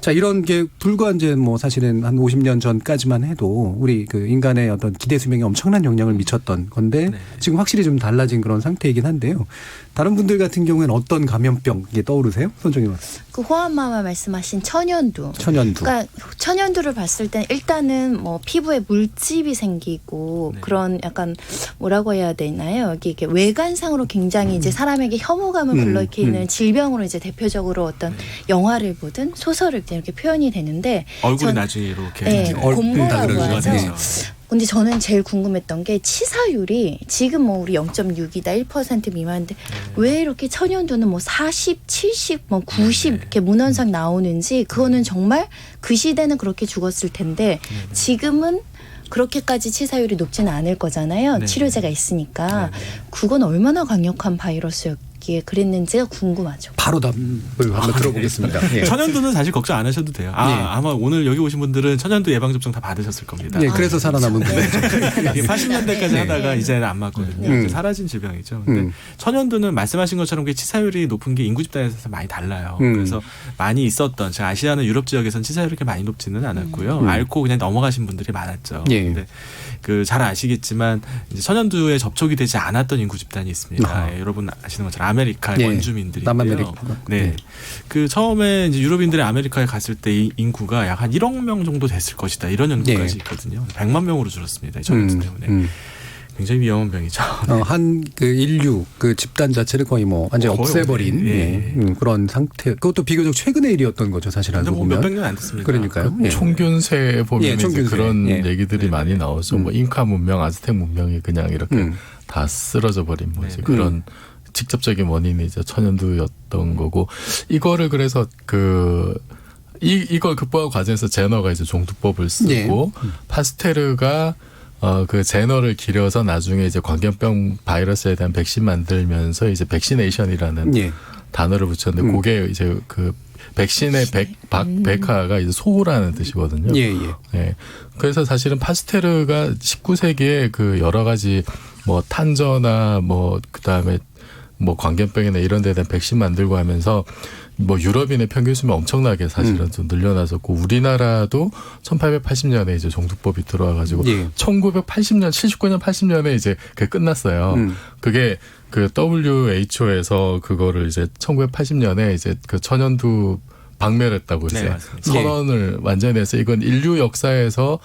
자, 이런 게 불과 이제 뭐 사실은 한 50년 전까지만 해도 우리 그 인간의 어떤 기대 수명에 엄청난 영향을 미쳤던 건데 네. 지금 확실히 좀 달라진 그런 상태이긴 한데요. 다른 분들 같은 경우에는 어떤 감염병 이게 떠오르세요? 손정희 박사. 그 호환마마 말씀하신 천연두. 천연두. 그러니까 천연두를 봤을 때 일단은 뭐 피부에 물집이 생기고 네. 그런 약간 뭐라고 해야 되나요? 여기 이게 외관상으로 굉장히 이제 사람에게 혐오감을 불러일으키는 질병으로 이제 대표적으로 어떤 영화를 보든 소설을 이렇게 표현이 되는데 얼굴이 나중에 이렇게 네, 곰보라고 그러죠. 하죠. 네. 근데 저는 제일 궁금했던 게 치사율이 지금 뭐 우리 0.6이다 1% 미만인데 왜 이렇게 천연두는 뭐 40, 70, 뭐 90 이렇게 문헌상 나오는지 그거는 정말 그 시대는 그렇게 죽었을 텐데 지금은 그렇게까지 치사율이 높지는 않을 거잖아요. 네. 치료제가 있으니까. 네. 그건 얼마나 강력한 바이러스였기에 그랬는지가 궁금하죠. 바로 답을 한번 들어보겠습니다. 예. 천연두는 사실 걱정 안 하셔도 돼요. 아마 오늘 여기 오신 분들은 천연두 예방접종 다 받으셨을 겁니다. 예, 그래서 살아남은 분들. 80년대까지 네. 하다가 이제는 안 맞거든요. 이제 사라진 질병이죠. 근데 천연두는 말씀하신 것처럼 그 치사율이 높은 게 인구 집단에서 많이 달라요. 그래서 많이 있었던 제가 아시아나 유럽 지역에서는 치사율이 그렇게 많이 높지는 않았고요. 앓고 그냥 넘어가신 분들이 많았죠. 예. 근데 그 잘 아시겠지만 이제 천연두에 접촉이 되지 않았던 인구 집단이 있습니다. 예, 여러분 아시는 것처럼 아메리카 예. 원주민들인데요. 남아메리카. 네. 예. 그 처음에 이제 유럽인들이 아메리카에 갔을 때 이 인구가 약 한 1억 명 정도 됐을 것이다. 이런 연구까지 예. 있거든요. 100만 명으로 줄었습니다. 이 천연두 때문에. 굉장히 위험한 병이죠. 한 그 인류 그 집단 자체를 거의 뭐 완전히 거의 없애버린 예. 그런 상태. 그것도 비교적 최근의 일이었던 거죠, 사실 알고 보면. 몇백 년 안 됐습니다. 그러니까요. 예. 총균세에 보면 예, 총균세. 이제 그런 예. 얘기들이 많이 나오죠. 뭐 잉카 문명, 아즈텍 문명이 그냥 이렇게 다 쓰러져 버린 뭐지 그런 직접적인 원인이 이제 천연두였던 거고 이거를 그래서 이걸 극복하는 과정에서 제너가 이제 종두법을 쓰고 파스테르가 그 제너를 기려서 나중에 이제 광견병 바이러스에 대한 백신 만들면서 이제 백시네이션이라는 단어를 붙였는데 그게 이제 그 백신의 백화가 이제 소우라는 뜻이거든요. 예. 그래서 사실은 파스테르가 19세기에 그 여러 가지 뭐 탄저나 뭐 그다음에 뭐 광견병이나 이런 데에 대한 백신 만들고 하면서 뭐 유럽인의 평균 수명 엄청나게 사실은 좀 늘려놨었고 우리나라도 1880년에 이제 종두법이 들어와가지고 1980년, 79년, 80년에 이제 그게 끝났어요. 그게 그 WHO에서 그거를 이제 1980년에 이제 그 천연두 박멸했다고 이제 선언을 완전히 해서 이건 인류 역사에서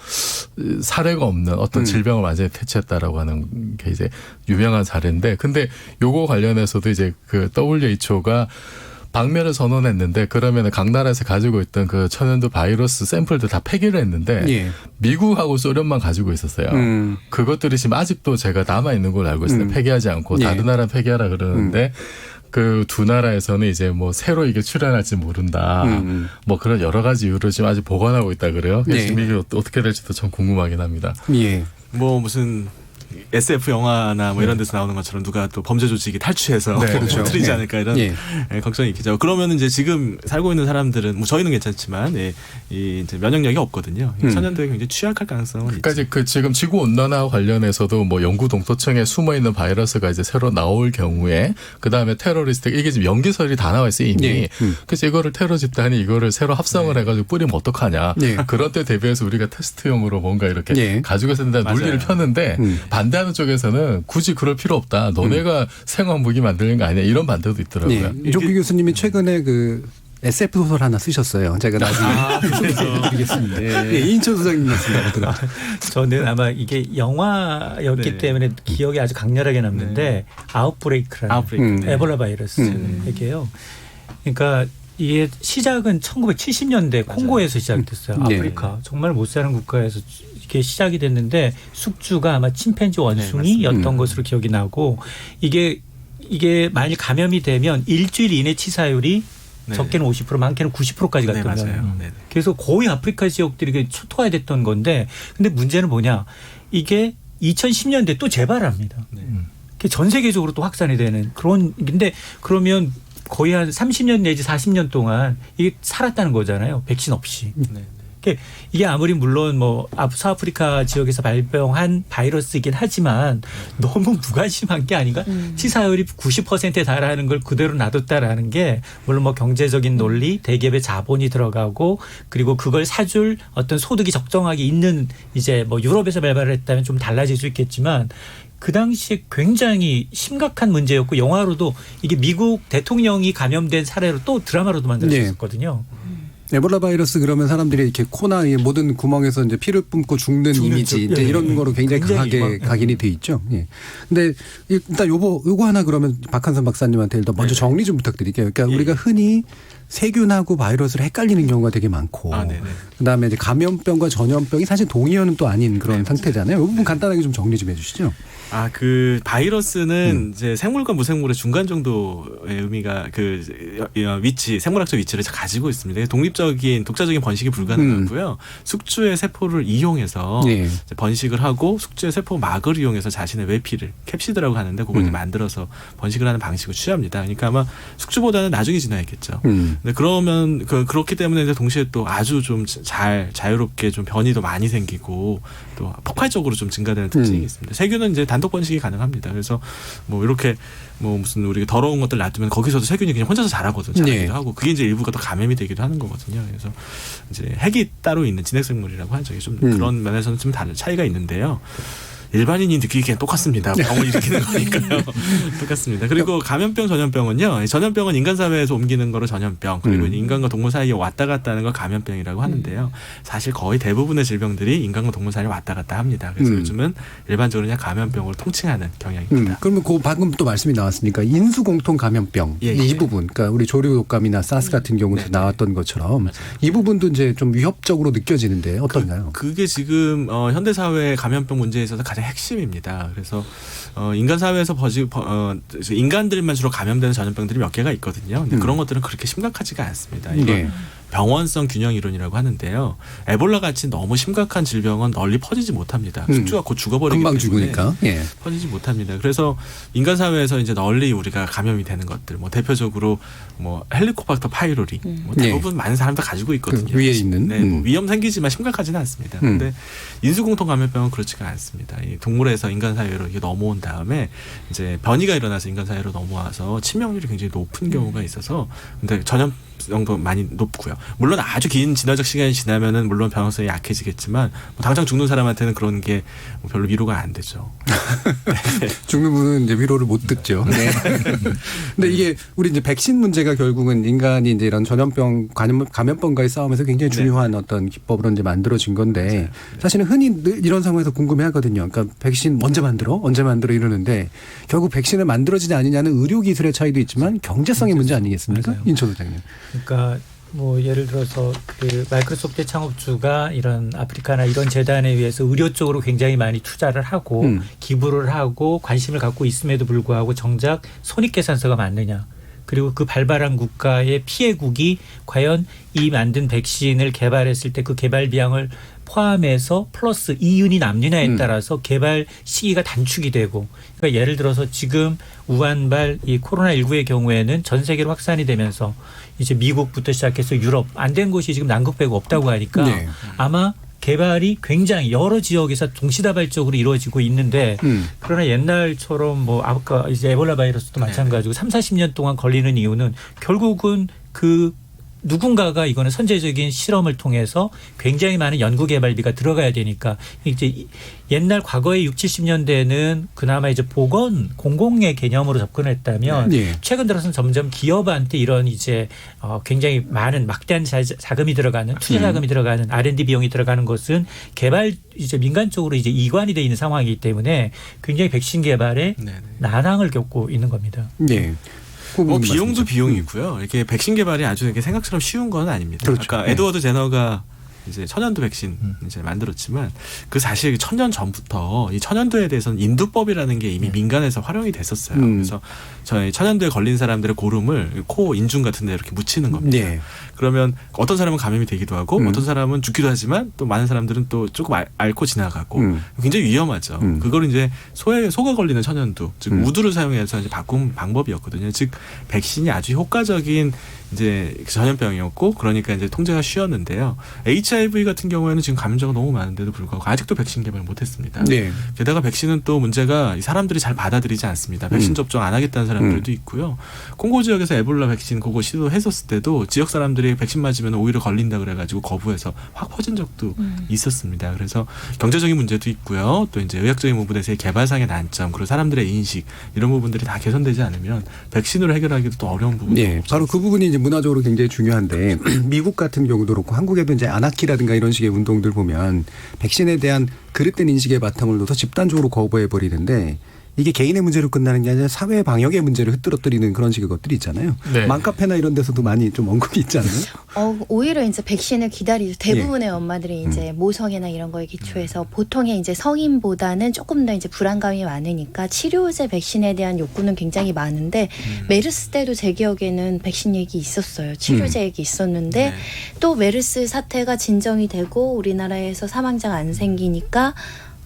사례가 없는 어떤 질병을 완전히 퇴치했다라고 하는 게 이제 유명한 사례인데 근데 요거 관련해서도 이제 그 WHO가 박멸을 선언했는데 그러면 각 나라에서 가지고 있던 그 천연두 바이러스 샘플들 다 폐기를 했는데 미국하고 소련만 가지고 있었어요. 그것들이 지금 아직도 제가 남아 있는 걸로 알고 있어요. 폐기하지 않고 다른 나라 폐기하라 그러는데 그 두 나라에서는 이제 뭐 새로 이게 출현할지 모른다. 뭐 그런 여러 가지 이유로 지금 아직 보관하고 있다 그래요. 지금 이게 어떻게 될지도 참 궁금하긴 합니다. 뭐 무슨 SF 영화나 뭐 이런 데서 나오는 것처럼 누가 또 범죄 조직이 탈취해서 터뜨리지 않을까 이런 걱정이 있겠죠. 그러면 이제 지금 살고 있는 사람들은 뭐 저희는 괜찮지만 이 이제 면역력이 없거든요. 천연두에 굉장히 취약할 가능성은 있죠. 그러니까 그 지금 지구 온난화 관련해서도 뭐 영구 동토층에 숨어 있는 바이러스가 이제 새로 나올 경우에 그 다음에 테러리스트 이게 지금 연기설이 다 나와 있어요 이미. 그래서 이거를 테러 집단이 이거를 새로 합성을 해가지고 뿌리면 어떡하냐. 그런 때 대비해서 우리가 테스트용으로 뭔가 이렇게 가지고 있는다 논리를 펴는데. 반대하는 쪽에서는 굳이 그럴 필요 없다. 너네가 생화학 무기 만드는 거 아니야. 이런 반대도 있더라고요. 이종필 교수님이 최근에 그 SF 소설 하나 쓰셨어요. 제가 나중에 드리겠습니다. 이인철 소장님이었습니다. 저는 아마 이게 영화였기 때문에 기억이 아주 강렬하게 남는데 아웃브레이크라는 에볼라 바이러스 얘기예요. 그러니까 이게 시작은 1970년대 콩고에서 시작됐어요. 아프리카 정말 못 사는 국가에서 이게 시작이 됐는데 숙주가 아마 침팬지 원숭이였던 것으로 기억이 나고 이게 만일 감염이 되면 일주일 이내 치사율이 적게는 50% 많게는 90%까지 갔던 거예요. 그래서 거의 아프리카 지역들이 초토화됐던 됐던 건데 근데 문제는 뭐냐 이게 2010년대 또 재발합니다. 전 세계적으로 또 확산이 되는 그런 근데 그러면 거의 한 30년 내지 40년 동안 이게 살았다는 거잖아요. 백신 없이. 이게 아무리 물론 뭐 서아프리카 지역에서 발병한 바이러스이긴 하지만 너무 무관심한 게 아닌가? 치사율이 90%에 달하는 걸 그대로 놔뒀다라는 게 물론 뭐 경제적인 논리, 대기업의 자본이 들어가고 그리고 그걸 사줄 어떤 소득이 적정하게 있는 이제 뭐 유럽에서 발발을 했다면 좀 달라질 수 있겠지만 그 당시에 굉장히 심각한 문제였고 영화로도 이게 미국 대통령이 감염된 사례로 또 드라마로도 만들 수 있었거든요. 에볼라 바이러스 그러면 사람들이 이렇게 코나 모든 구멍에서 이제 피를 뿜고 죽는 이미지 이제 이런 거로 굉장히 강하게 각인이 돼 있죠. 근데 일단 요거 하나 그러면 박한선 박사님한테 일단 먼저 정리 좀 부탁드릴게요. 그러니까 우리가 흔히 세균하고 바이러스를 헷갈리는 경우가 되게 많고 그다음에 이제 감염병과 전염병이 사실 동의어는 또 아닌 그런 상태잖아요. 이 부분 간단하게 좀 정리 좀 해주시죠. 그 바이러스는 이제 생물과 무생물의 중간 정도의 의미가 그 위치, 생물학적 위치를 가지고 있습니다. 독자적인 번식이 불가능하고요. 숙주의 세포를 이용해서 이제 번식을 하고 숙주의 세포 막을 이용해서 자신의 외피를 캡시드라고 하는데 그걸 이제 만들어서 번식을 하는 방식을 취합니다. 그러니까 아마 숙주보다는 나중에 진화했겠죠. 근데 그러면 그렇기 때문에 이제 동시에 또 아주 좀 자유롭게 좀 변이도 많이 생기고 또 폭발적으로 좀 증가되는 특징이 있습니다. 세균은 이제 단독 번식이 가능합니다. 그래서 뭐 이렇게 뭐 무슨 우리가 더러운 것들 놔두면 거기서도 세균이 그냥 혼자서 자라기도 하고 그게 이제 일부가 또 감염이 되기도 하는 거거든요. 그래서 이제 핵이 따로 있는 진핵생물이라고 하죠. 좀 그런 면에서는 좀 다른 차이가 있는데요. 일반인이 느끼기엔 똑같습니다. 병을 일으키는 거니까요. 똑같습니다. 그리고 감염병, 전염병은요. 전염병은 인간 사회에서 옮기는 거로 전염병, 그리고 인간과 동물 사이에 왔다 갔다 하는 걸 감염병이라고 하는데요. 사실 거의 대부분의 질병들이 인간과 동물 사이에 왔다 갔다 합니다. 그래서 요즘은 일반적으로 그냥 감염병으로 통칭하는 경향입니다. 그러면 그 방금 또 말씀이 나왔으니까 인수공통 감염병 이 부분, 그러니까 우리 조류 독감이나 사스 같은 경우도 나왔던 것처럼 맞아요. 이 부분도 이제 좀 위협적으로 느껴지는데 어떤가요? 그게 지금 현대 사회의 감염병 문제에 있어서 가장 핵심입니다. 그래서 인간 사회에서 인간들만 주로 감염되는 전염병들이 몇 개가 있거든요. 근데 그런 것들은 그렇게 심각하지가 않습니다. 이건 병원성 균형 이론이라고 하는데요. 에볼라 같이 너무 심각한 질병은 널리 퍼지지 못합니다. 숙주가 곧 죽어버리기 금방 때문에 죽으니까. 퍼지지 못합니다. 그래서 인간 사회에서 이제 널리 우리가 감염이 되는 것들, 뭐 대표적으로 뭐 헬리코박터 파이로리, 뭐 대부분 많은 사람들 가지고 있거든요. 그 위에 있는 뭐 위험 생기지만 심각하지는 않습니다. 근데 인수공통 감염병은 그렇지가 않습니다. 이 동물에서 인간 사회로 이게 넘어온 다음에 이제 변이가 일어나서 인간 사회로 넘어와서 치명률이 굉장히 높은 경우가 있어서 근데 전염성도 많이 높고요. 물론 아주 긴 진화적 시간이 지나면은 물론 병원성이 약해지겠지만 뭐 당장 죽는 사람한테는 그런 게 뭐 별로 위로가 안 되죠. 죽는 분은 이제 위로를 못 듣죠. 근데 이게 우리 이제 백신 문제가 결국은 인간이 이제 이런 전염병, 감염병과의 싸움에서 굉장히 중요한 어떤 기법으로 이제 만들어진 건데 사실은 흔히 늘 이런 상황에서 궁금해하거든요. 그러니까 백신 언제 만들어 이러는데 결국 백신을 만들어지지 않느냐는 의료 기술의 차이도 있지만 경제성의 문제 아니겠습니까? 맞아요. 인천 소장님. 그러니까 뭐 예를 들어서 그 마이크로소프트 창업주가 이런 아프리카나 이런 재단에 의해서 의료 쪽으로 굉장히 많이 투자를 하고 기부를 하고 관심을 갖고 있음에도 불구하고 정작 손익계산서가 맞느냐. 그리고 그 발발한 국가의 피해국이 과연 이 만든 백신을 개발했을 때 그 개발 비용을 포함해서 플러스 이윤이 남느냐에 따라서 개발 시기가 단축이 되고 그러니까 예를 들어서 지금 우한발 이 코로나19의 경우에는 전 세계로 확산이 되면서 이제 미국부터 시작해서 유럽 안 된 곳이 지금 남극 빼고 없다고 하니까 아마 개발이 굉장히 여러 지역에서 동시다발적으로 이루어지고 있는데 그러나 옛날처럼 뭐 아까 이제 에볼라 바이러스도 마찬가지고 30-40년 동안 걸리는 이유는 결국은 그 누군가가 이거는 선제적인 실험을 통해서 굉장히 많은 연구 개발비가 들어가야 되니까 이제 옛날 과거의 60-70년대에는 그나마 이제 보건 공공의 개념으로 접근했다면 최근 들어서는 점점 기업한테 이런 이제 굉장히 많은 막대한 자금이 들어가는 투자 자금이 들어가는 R&D 비용이 들어가는 것은 개발 이제 민간 쪽으로 이제 이관이 돼 있는 상황이기 때문에 굉장히 백신 개발에 난항을 겪고 있는 겁니다. 네. 비용도 비용이고요. 이렇게 백신 개발이 아주 이렇게 생각처럼 쉬운 건 아닙니다. 그렇죠. 아까 에드워드 제너가 이제 천연두 백신 이제 만들었지만 그 사실 천년 전부터 이 천연두에 대해서는 인두법이라는 게 이미 민간에서 활용이 됐었어요. 그래서 저희 천연두에 걸린 사람들의 고름을 코 인중 같은 데 이렇게 묻히는 겁니다. 그러면 어떤 사람은 감염이 되기도 하고 어떤 사람은 죽기도 하지만 또 많은 사람들은 또 조금 앓고 지나가고 굉장히 위험하죠. 그걸 이제 소가 걸리는 천연두, 즉 우두를 사용해서 이제 바꾼 방법이었거든요. 즉 백신이 아주 효과적인 이제 전염병이었고 그러니까 이제 통제가 쉬웠는데요. HIV 같은 경우에는 지금 감염자가 너무 많은데도 불구하고 아직도 백신 개발 못했습니다. 게다가 백신은 또 문제가 사람들이 잘 받아들이지 않습니다. 백신 접종 안 하겠다는 사람들도 있고요. 콩고 지역에서 에볼라 백신 그거 시도했었을 때도 지역 사람들이 백신 맞으면 오히려 걸린다 그래가지고 거부해서 확 퍼진 적도 있었습니다. 그래서 경제적인 문제도 있고요. 또 이제 의학적인 부분에서의 개발상의 난점 그리고 사람들의 인식 이런 부분들이 다 개선되지 않으면 백신으로 해결하기도 또 어려운 부분이 바로 그 부분이 이제 문화적으로 굉장히 중요한데 미국 같은 경우도 그렇고 한국에도 이제 아나키라든가 이런 식의 운동들 보면 백신에 대한 그릇된 인식의 바탕을 둬서 집단적으로 거부해 버리는데 이게 개인의 문제로 끝나는 게 아니라 사회 방역의 문제를 흩뜨러뜨리는 그런 식의 것들이 있잖아요. 맘카페나 이런 데서도 많이 좀 언급이 있잖아요. 오히려 이제 백신을 기다리죠. 대부분의 엄마들이 이제 모성애나 이런 거에 기초해서 보통의 이제 성인보다는 조금 더 이제 불안감이 많으니까 치료제 백신에 대한 욕구는 굉장히 많은데 메르스 때도 제 기억에는 백신 얘기 있었어요. 치료제 얘기 있었는데 또 메르스 사태가 진정이 되고 우리나라에서 사망자가 안 생기니까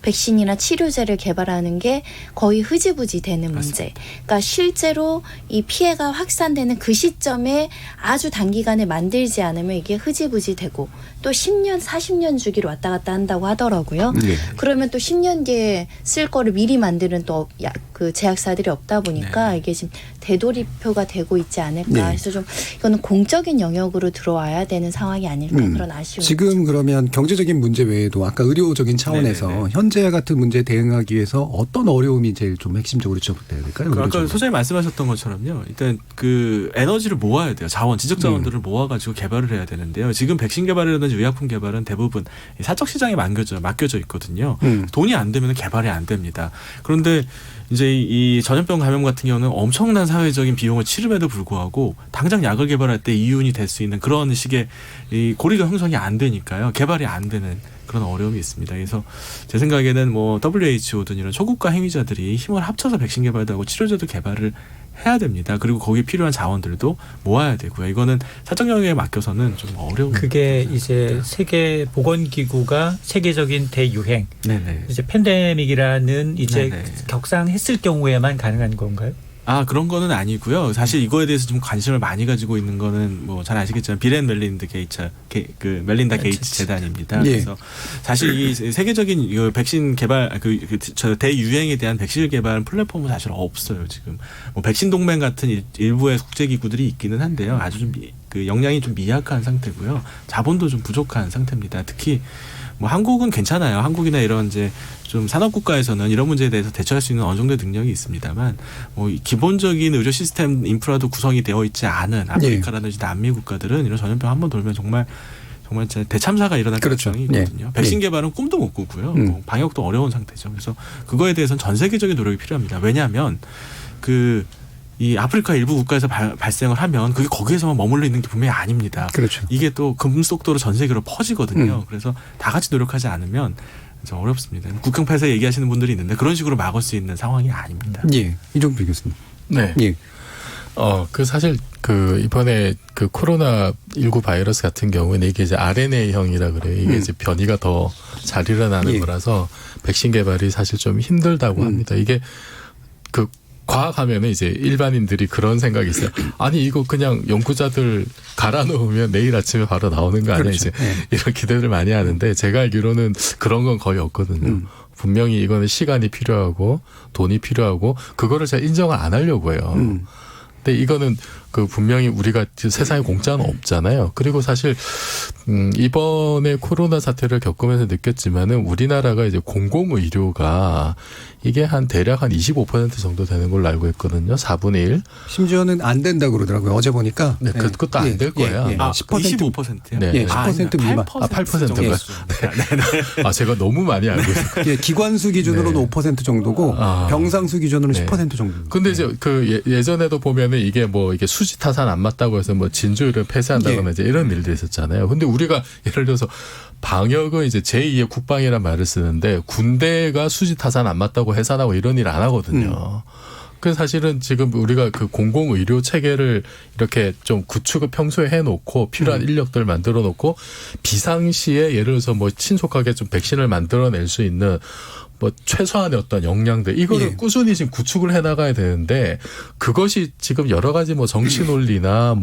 백신이나 치료제를 개발하는 게 거의 흐지부지 되는 문제. 그러니까 실제로 이 피해가 확산되는 그 시점에 아주 단기간에 만들지 않으면 이게 흐지부지 되고 또 10년, 40년 주기로 왔다 갔다 한다고 하더라고요. 그러면 또 10년 뒤에 쓸 거를 미리 만드는 또 그 제약사들이 없다 보니까 이게 지금 되돌이표가 되고 있지 않을까. 그래서 좀 이거는 공적인 영역으로 들어와야 되는 상황이 아닐까 그런 아쉬움이 지금 그러면 경제적인 문제 외에도 아까 의료적인 차원에서 현재 현재 같은 문제에 대응하기 위해서 어떤 어려움이 제일 좀 핵심적으로 지적돼야 될까요? 아까 소장님 말씀하셨던 것처럼요. 일단 그 에너지를 모아야 돼요. 지적 자원들을 모아가지고 개발을 해야 되는데요. 지금 백신 개발이라든지 의약품 개발은 대부분 사적 시장에 맡겨져 있거든요. 돈이 안 되면 개발이 안 됩니다. 그런데 이제 이 전염병 감염 같은 경우는 엄청난 사회적인 비용을 치름에도 불구하고 당장 약을 개발할 때 이윤이 될 수 있는 그런 식의 이 고리가 형성이 안 되니까요. 개발이 안 되는 그런 어려움이 있습니다. 그래서 제 생각에는 뭐 WHO든 이런 초국가 행위자들이 힘을 합쳐서 백신 개발도 하고 치료제도 개발을 해야 됩니다. 그리고 거기에 필요한 자원들도 모아야 되고요. 이거는 사적 영역에 맡겨서는 좀 어려운. 그게 이제 세계 보건기구가 세계적인 대유행, 네네. 이제 팬데믹이라는 이제 네네. 격상했을 경우에만 가능한 건가요? 그런 거는 아니고요. 사실 이거에 대해서 좀 관심을 많이 가지고 있는 거는 뭐 잘 아시겠지만 빌 앤 멜린다 게이츠 재단입니다. 예. 그래서 사실 이 세계적인 이 백신 개발 저 대유행에 대한 백신 개발 플랫폼은 사실 없어요. 지금 뭐 백신 동맹 같은 일부의 국제 기구들이 있기는 한데요. 아주 좀 그 역량이 좀 미약한 상태고요. 자본도 좀 부족한 상태입니다. 특히 뭐 한국은 괜찮아요. 한국이나 이런 이제 좀 산업 국가에서는 이런 문제에 대해서 대처할 수 있는 어느 정도의 능력이 있습니다만 뭐 기본적인 의료 시스템 인프라도 구성이 되어 있지 않은 아프리카라든지 남미 국가들은 이런 전염병 한번 돌면 정말 진짜 대참사가 일어날 가능성이 있거든요. 백신 개발은 꿈도 못 꾸고요. 뭐 방역도 어려운 상태죠. 그래서 그거에 대해서는 전 세계적인 노력이 필요합니다. 왜냐하면 이 아프리카 일부 국가에서 발생을 하면 그게 거기에서만 머물러 있는 게 분명히 아닙니다. 그렇죠. 이게 또 급속도로 전 세계로 퍼지거든요. 그래서 다 같이 노력하지 않으면 좀 어렵습니다. 국경폐쇄 얘기하시는 분들이 있는데 그런 식으로 막을 수 있는 상황이 아닙니다. 예, 이종필 교수님. 네. 예. 사실 이번에 코로나19 바이러스 같은 경우는 이게 이제 RNA형이라 그래요. 이게 이제 변이가 더 잘 일어나는 거라서 백신 개발이 사실 좀 힘들다고 합니다. 이게 과학하면은 이제 일반인들이 그런 생각이 있어요. 아니 이거 그냥 연구자들 갈아 넣으면 내일 아침에 바로 나오는 거 아니야? 그렇죠. 이제 이런 기대를 많이 하는데 제가 알기로는 그런 건 거의 없거든요. 분명히 이거는 시간이 필요하고 돈이 필요하고 그거를 제가 인정을 안 하려고 해요. 근데 이거는 분명히 우리가 세상에 공짜는 없잖아요. 그리고 사실 이번에 코로나 사태를 겪으면서 느꼈지만은 우리나라가 이제 공공의료가 이게 대략 한 25% 정도 되는 걸로 알고 있거든요. 4분의 1. 심지어는 안 된다고 그러더라고요. 어제 보니까. 네, 그것도 안 될 거예요. 10%. 네. 예, 10% 미만. 8%인가요? 네. 제가 너무 많이 알고 있어요. 예, 기관수 기준으로는 5% 정도고 병상수 기준으로는 10% 정도. 근데 이제 예전에도 보면은 이게 수지 타산 안 맞다고 해서 진주를 폐쇄한다거나 이제 이런 일들이 있었잖아요. 근데 우리가 예를 들어서 방역은 이제 제2의 국방이라는 말을 쓰는데 군대가 수지 타산 안 맞다고 해산하고 이런 일 안 하거든요. 그래서 사실은 지금 우리가 공공의료 체계를 이렇게 좀 구축을 평소에 해놓고 필요한 인력들 만들어 놓고 비상시에 예를 들어서 신속하게 좀 백신을 만들어낼 수 있는 최소한의 어떤 역량들 이거를 꾸준히 지금 구축을 해나가야 되는데 그것이 지금 여러 가지 정치 논리나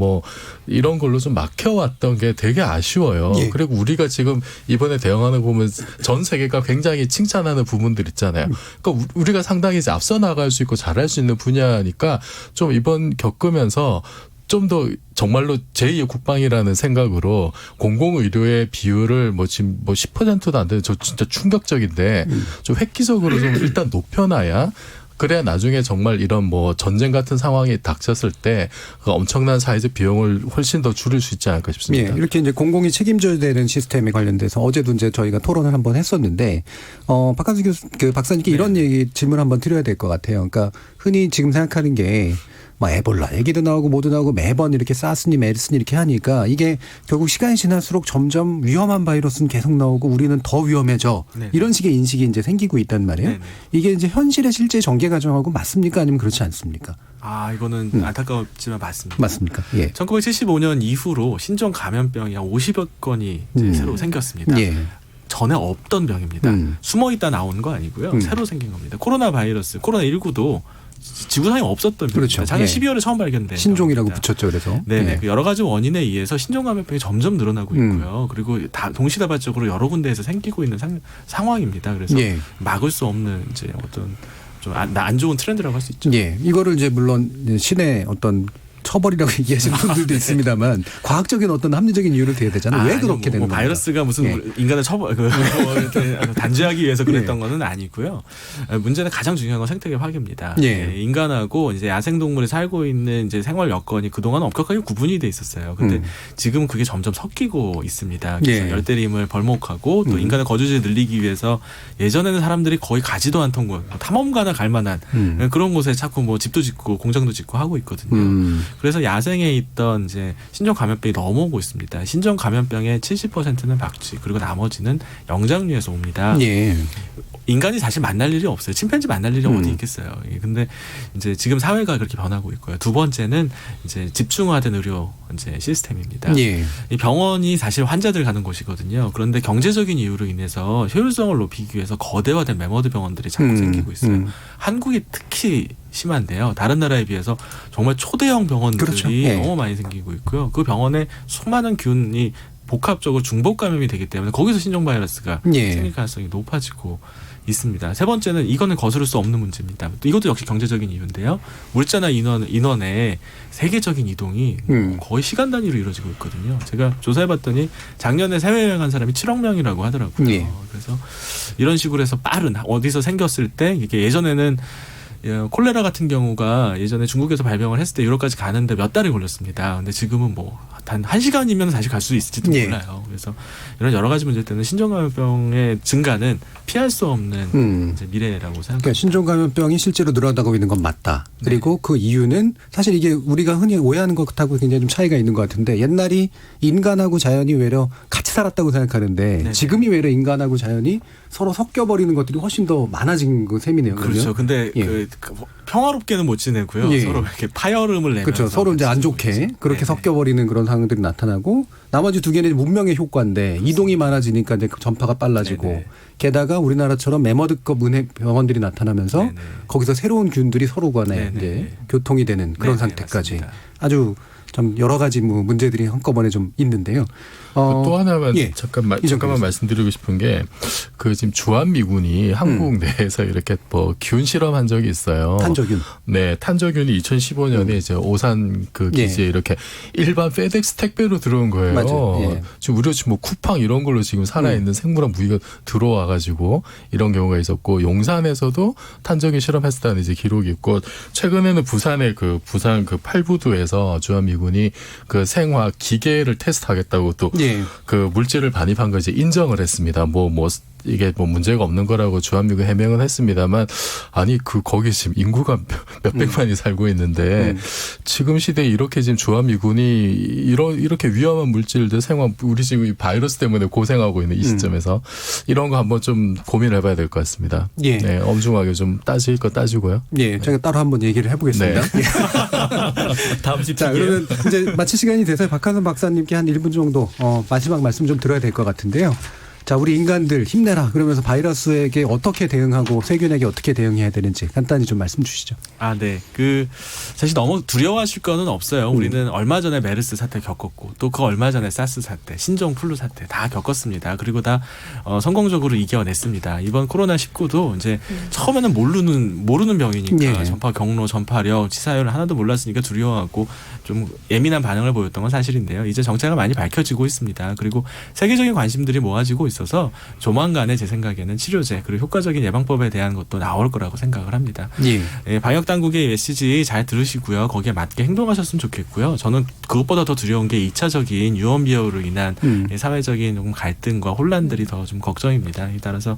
이런 걸로 좀 막혀왔던 게 되게 아쉬워요. 그리고 우리가 지금 이번에 대응하는 거 보면 전 세계가 굉장히 칭찬하는 부분들 있잖아요. 그러니까 우리가 상당히 이제 앞서 나갈 수 있고 잘할 수 있는 분야니까 좀 이번 겪으면서 좀 더 정말로 제2의 국방이라는 생각으로 공공의료의 비율을 지금 10%도 안 되는 저 진짜 충격적인데 좀 획기적으로 좀 일단 높여놔야 그래야 나중에 정말 이런 전쟁 같은 상황이 닥쳤을 때 그 엄청난 사회적 비용을 훨씬 더 줄일 수 있지 않을까 싶습니다. 예, 이렇게 이제 공공이 책임져야 되는 시스템에 관련돼서 어제도 이제 저희가 토론을 한번 했었는데 박한수 교수, 박사님께 이런 질문 한번 드려야 될 것 같아요. 그러니까 흔히 지금 생각하는 게 에볼라 얘기도 나오고 뭐도 나오고 매번 이렇게 사스니 메르스니 이렇게 하니까 이게 결국 시간이 지날수록 점점 위험한 바이러스는 계속 나오고 우리는 더 위험해져. 네네. 이런 식의 인식이 이제 생기고 있단 말이에요. 네네. 이게 이제 현실의 실제 전개 과정하고 맞습니까? 아니면 그렇지 않습니까? 이거는 안타깝지만 맞습니다. 맞습니까? 예. 1975년 이후로 신종 감염병이 한 50여 건이 이제 새로 생겼습니다. 예. 전에 없던 병입니다. 숨어 있다 나오는 거 아니고요. 새로 생긴 겁니다. 코로나 바이러스, 코로나19도 지구상에 없었던 병입니다. 그렇죠. 작년 예. 12월에 처음 발견된 신종이라고 병입니다. 붙였죠. 그래서. 네네. 예. 여러 가지 원인에 의해서 신종 감염병이 점점 늘어나고 있고요. 그리고 동시다발적으로 여러 군데에서 생기고 있는 상황입니다. 그래서 막을 수 없는 이제 어떤 좀 안 좋은 트렌드라고 할 수 있죠. 예. 이거를 이제 물론 신의 어떤 처벌이라고 얘기하시는 분들도 있습니다만 과학적인 어떤 합리적인 이유를 대야 되잖아요. 왜 그렇게 되는 겁니까? 바이러스가 무슨 예. 인간을 단죄하기 위해서 그랬던 거는 아니고요. 문제는 가장 중요한 건 생태계 파괴입니다. 예. 인간하고 이제 야생동물이 살고 있는 이제 생활 여건이 그동안 엄격하게 구분이 돼 있었어요. 근데 지금 그게 점점 섞이고 있습니다. 그래서 예. 열대림을 벌목하고 또 인간의 거주지를 늘리기 위해서 예전에는 사람들이 거의 가지도 않던 곳, 탐험가나 갈 만한 그런 곳에 자꾸 뭐 집도 짓고 공장도 짓고 하고 있거든요. 그래서 야생에 있던 이제 신종 감염병이 넘어오고 있습니다. 신종 감염병의 70%는 박쥐 그리고 나머지는 영장류에서 옵니다. 예. 인간이 사실 만날 일이 없어요. 침팬지 만날 일이 어디 있겠어요. 예, 근데 이제 지금 사회가 그렇게 변하고 있고요. 두 번째는 이제 집중화된 의료 이제 시스템입니다. 예. 이 병원이 사실 환자들 가는 곳이거든요. 그런데 경제적인 이유로 인해서 효율성을 높이기 위해서 거대화된 매머드 병원들이 자꾸 생기고 있어요. 한국이 특히 심한데요. 다른 나라에 비해서 정말 초대형 병원들이 그렇죠. 예. 너무 많이 생기고 있고요. 그 병원에 수많은 균이 복합적으로 중복 감염이 되기 때문에 거기서 신종 바이러스가 예. 생길 가능성이 높아지고 있습니다. 세 번째는 이거는 거스를 수 없는 문제입니다. 또 이것도 역시 경제적인 이유인데요. 물자나 인원의 세계적인 이동이 거의 시간 단위로 이루어지고 있거든요. 제가 조사해봤더니 작년에 해외여행한 사람이 7억 명이라고 하더라고요. 예. 그래서 이런 식으로 해서 빠른 어디서 생겼을 때 이게 예전에는 콜레라 같은 경우가 예전에 중국에서 발병을 했을 때 유럽까지 가는데 몇 달이 걸렸습니다. 근데 지금은 뭐 단 1시간이면 사실 갈 수 있을지도 예. 몰라요. 그래서 이런 여러 가지 문제 때문에 신종감염병의 증가는 피할 수 없는 이제 미래라고 생각합니다. 그러니까 신종감염병이 실제로 늘어나고 있는 건 맞다. 그리고 그 이유는 사실 이게 우리가 흔히 오해하는 것하고 굉장히 좀 차이가 있는 것 같은데 옛날이 인간하고 자연이 외려 같이 살았다고 생각하는데 네네. 지금이 외려 인간하고 자연이 서로 섞여버리는 것들이 훨씬 더 많아진 그 셈이네요. 그렇죠. 근데 예. 그 평화롭게는 못 지내고요. 예. 서로 이렇게 파열음을 내면서 그렇죠. 서로 이제 안 좋게 그렇게 네네. 섞여버리는 그런 상황들이 나타나고 나머지 두 개는 문명의 효과인데 이동이 많아지니까 이제 그 전파가 빨라지고 네네. 게다가 우리나라처럼 매머드급 병원들이 나타나면서 네네. 거기서 새로운 균들이 서로 간에 네네. 이제 교통이 되는 그런 네네, 상태까지 맞습니다. 아주 좀 여러 가지 뭐 문제들이 한꺼번에 좀 있는데요. 또 하나만 예. 잠깐만 이정도에서. 말씀드리고 싶은 게 그 지금 주한미군이 한국 내에서 이렇게 뭐 균 실험한 적이 있어요. 탄저균. 네, 탄저균이 2015년에 이제 오산 그 기지에 이렇게 일반 페덱스 택배로 들어온 거예요. 맞아요. 예. 지금 우리가 지금 뭐 쿠팡 이런 걸로 지금 살아있는 생물학 무기가 들어와가지고 이런 경우가 있었고 용산에서도 탄저균 실험했다는 이제 기록이 있고 최근에는 부산의 부산 팔부두에서 주한미군이 그 생화 기계를 테스트하겠다고 또 예. 그 물질을 반입한 거 이제 인정을 했습니다. 이게 뭐 문제가 없는 거라고 주한미군 해명은 했습니다만 아니 거기 지금 인구가 몇백만이 살고 있는데 지금 시대에 이렇게 지금 주한미군이 이렇게 위험한 물질들 우리 지금 이 바이러스 때문에 고생하고 있는 이 시점에서 이런 거 한번 좀 고민을 해봐야 될 것 같습니다. 예. 네, 엄중하게 좀 따질 거 따지고요. 예, 제가 따로 한번 얘기를 해보겠습니다. 네. 다음 집 자, 그러면 이제 마칠 시간이 돼서 박한선 박사님께 한 1분 정도 마지막 말씀 좀 들어야 될 것 같은데요. 자, 우리 인간들 힘내라. 그러면서 바이러스에게 어떻게 대응하고 세균에게 어떻게 대응해야 되는지 간단히 좀 말씀 주시죠. 아, 네. 사실 너무 두려워하실 거는 없어요. 우리는 얼마 전에 메르스 사태 겪었고 또 그 얼마 전에 사스 사태, 신종 플루 사태 다 겪었습니다. 그리고 다 성공적으로 이겨냈습니다. 이번 코로나19도 이제 처음에는 모르는 병이니까 예. 전파 경로, 전파력, 치사율을 하나도 몰랐으니까 두려워하고 좀 예민한 반응을 보였던 건 사실인데요. 이제 정체가 많이 밝혀지고 있습니다. 그리고 세계적인 관심들이 모아지고 있어서 조만간에 제 생각에는 치료제 그리고 효과적인 예방법에 대한 것도 나올 거라고 생각을 합니다. 예. 방역 당국의 메시지 잘 들으시고요. 거기에 맞게 행동하셨으면 좋겠고요. 저는 그것보다 더 두려운 게 2차적인 유언비어로 인한 사회적인 조금 갈등과 혼란들이 더 좀 걱정입니다. 따라서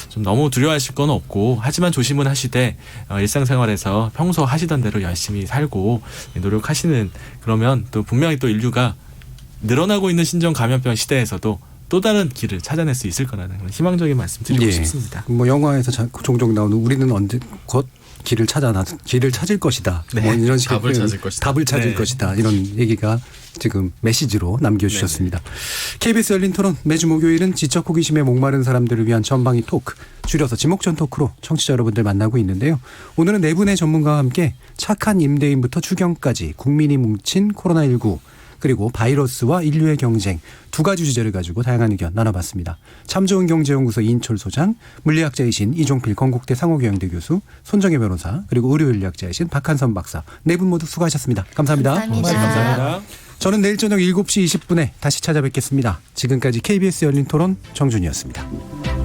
좀 너무 두려워하실 건 없고 하지만 조심은 하시되 일상생활에서 평소 하시던 대로 열심히 살고 노력하시는 그러면 또 분명히 또 인류가 늘어나고 있는 신종 감염병 시대에서도 또 다른 길을 찾아낼 수 있을 거라는 그런 희망적인 말씀 드리고 싶습니다. 뭐 영화에서 종종 나오는 우리는 언제 곧 길을 찾을 것이다. 네. 뭐 이런 식의 답을 찾을 것이다. 답을 찾을 네. 것이다. 이런 얘기가 지금 메시지로 남겨주셨습니다. KBS 열린 토론 매주 목요일은 지적 호기심에 목마른 사람들을 위한 전방위 토크 줄여서 지목전 토크로 청취자 여러분들 만나고 있는데요. 오늘은 네 분의 전문가와 함께 착한 임대인부터 추경까지 국민이 뭉친 코로나19 그리고 바이러스와 인류의 경쟁 두 가지 주제를 가지고 다양한 의견 나눠봤습니다. 참 좋은 경제연구소 이인철 소장, 물리학자이신 이종필 건국대 상호교양대 교수, 손정혜 변호사, 그리고 의료인류학자이신 박한선 박사 네 분 모두 수고하셨습니다. 감사합니다. 감사합니다. 저는 내일 저녁 7시 20분에 다시 찾아뵙겠습니다. 지금까지 KBS 열린 토론 정준이었습니다.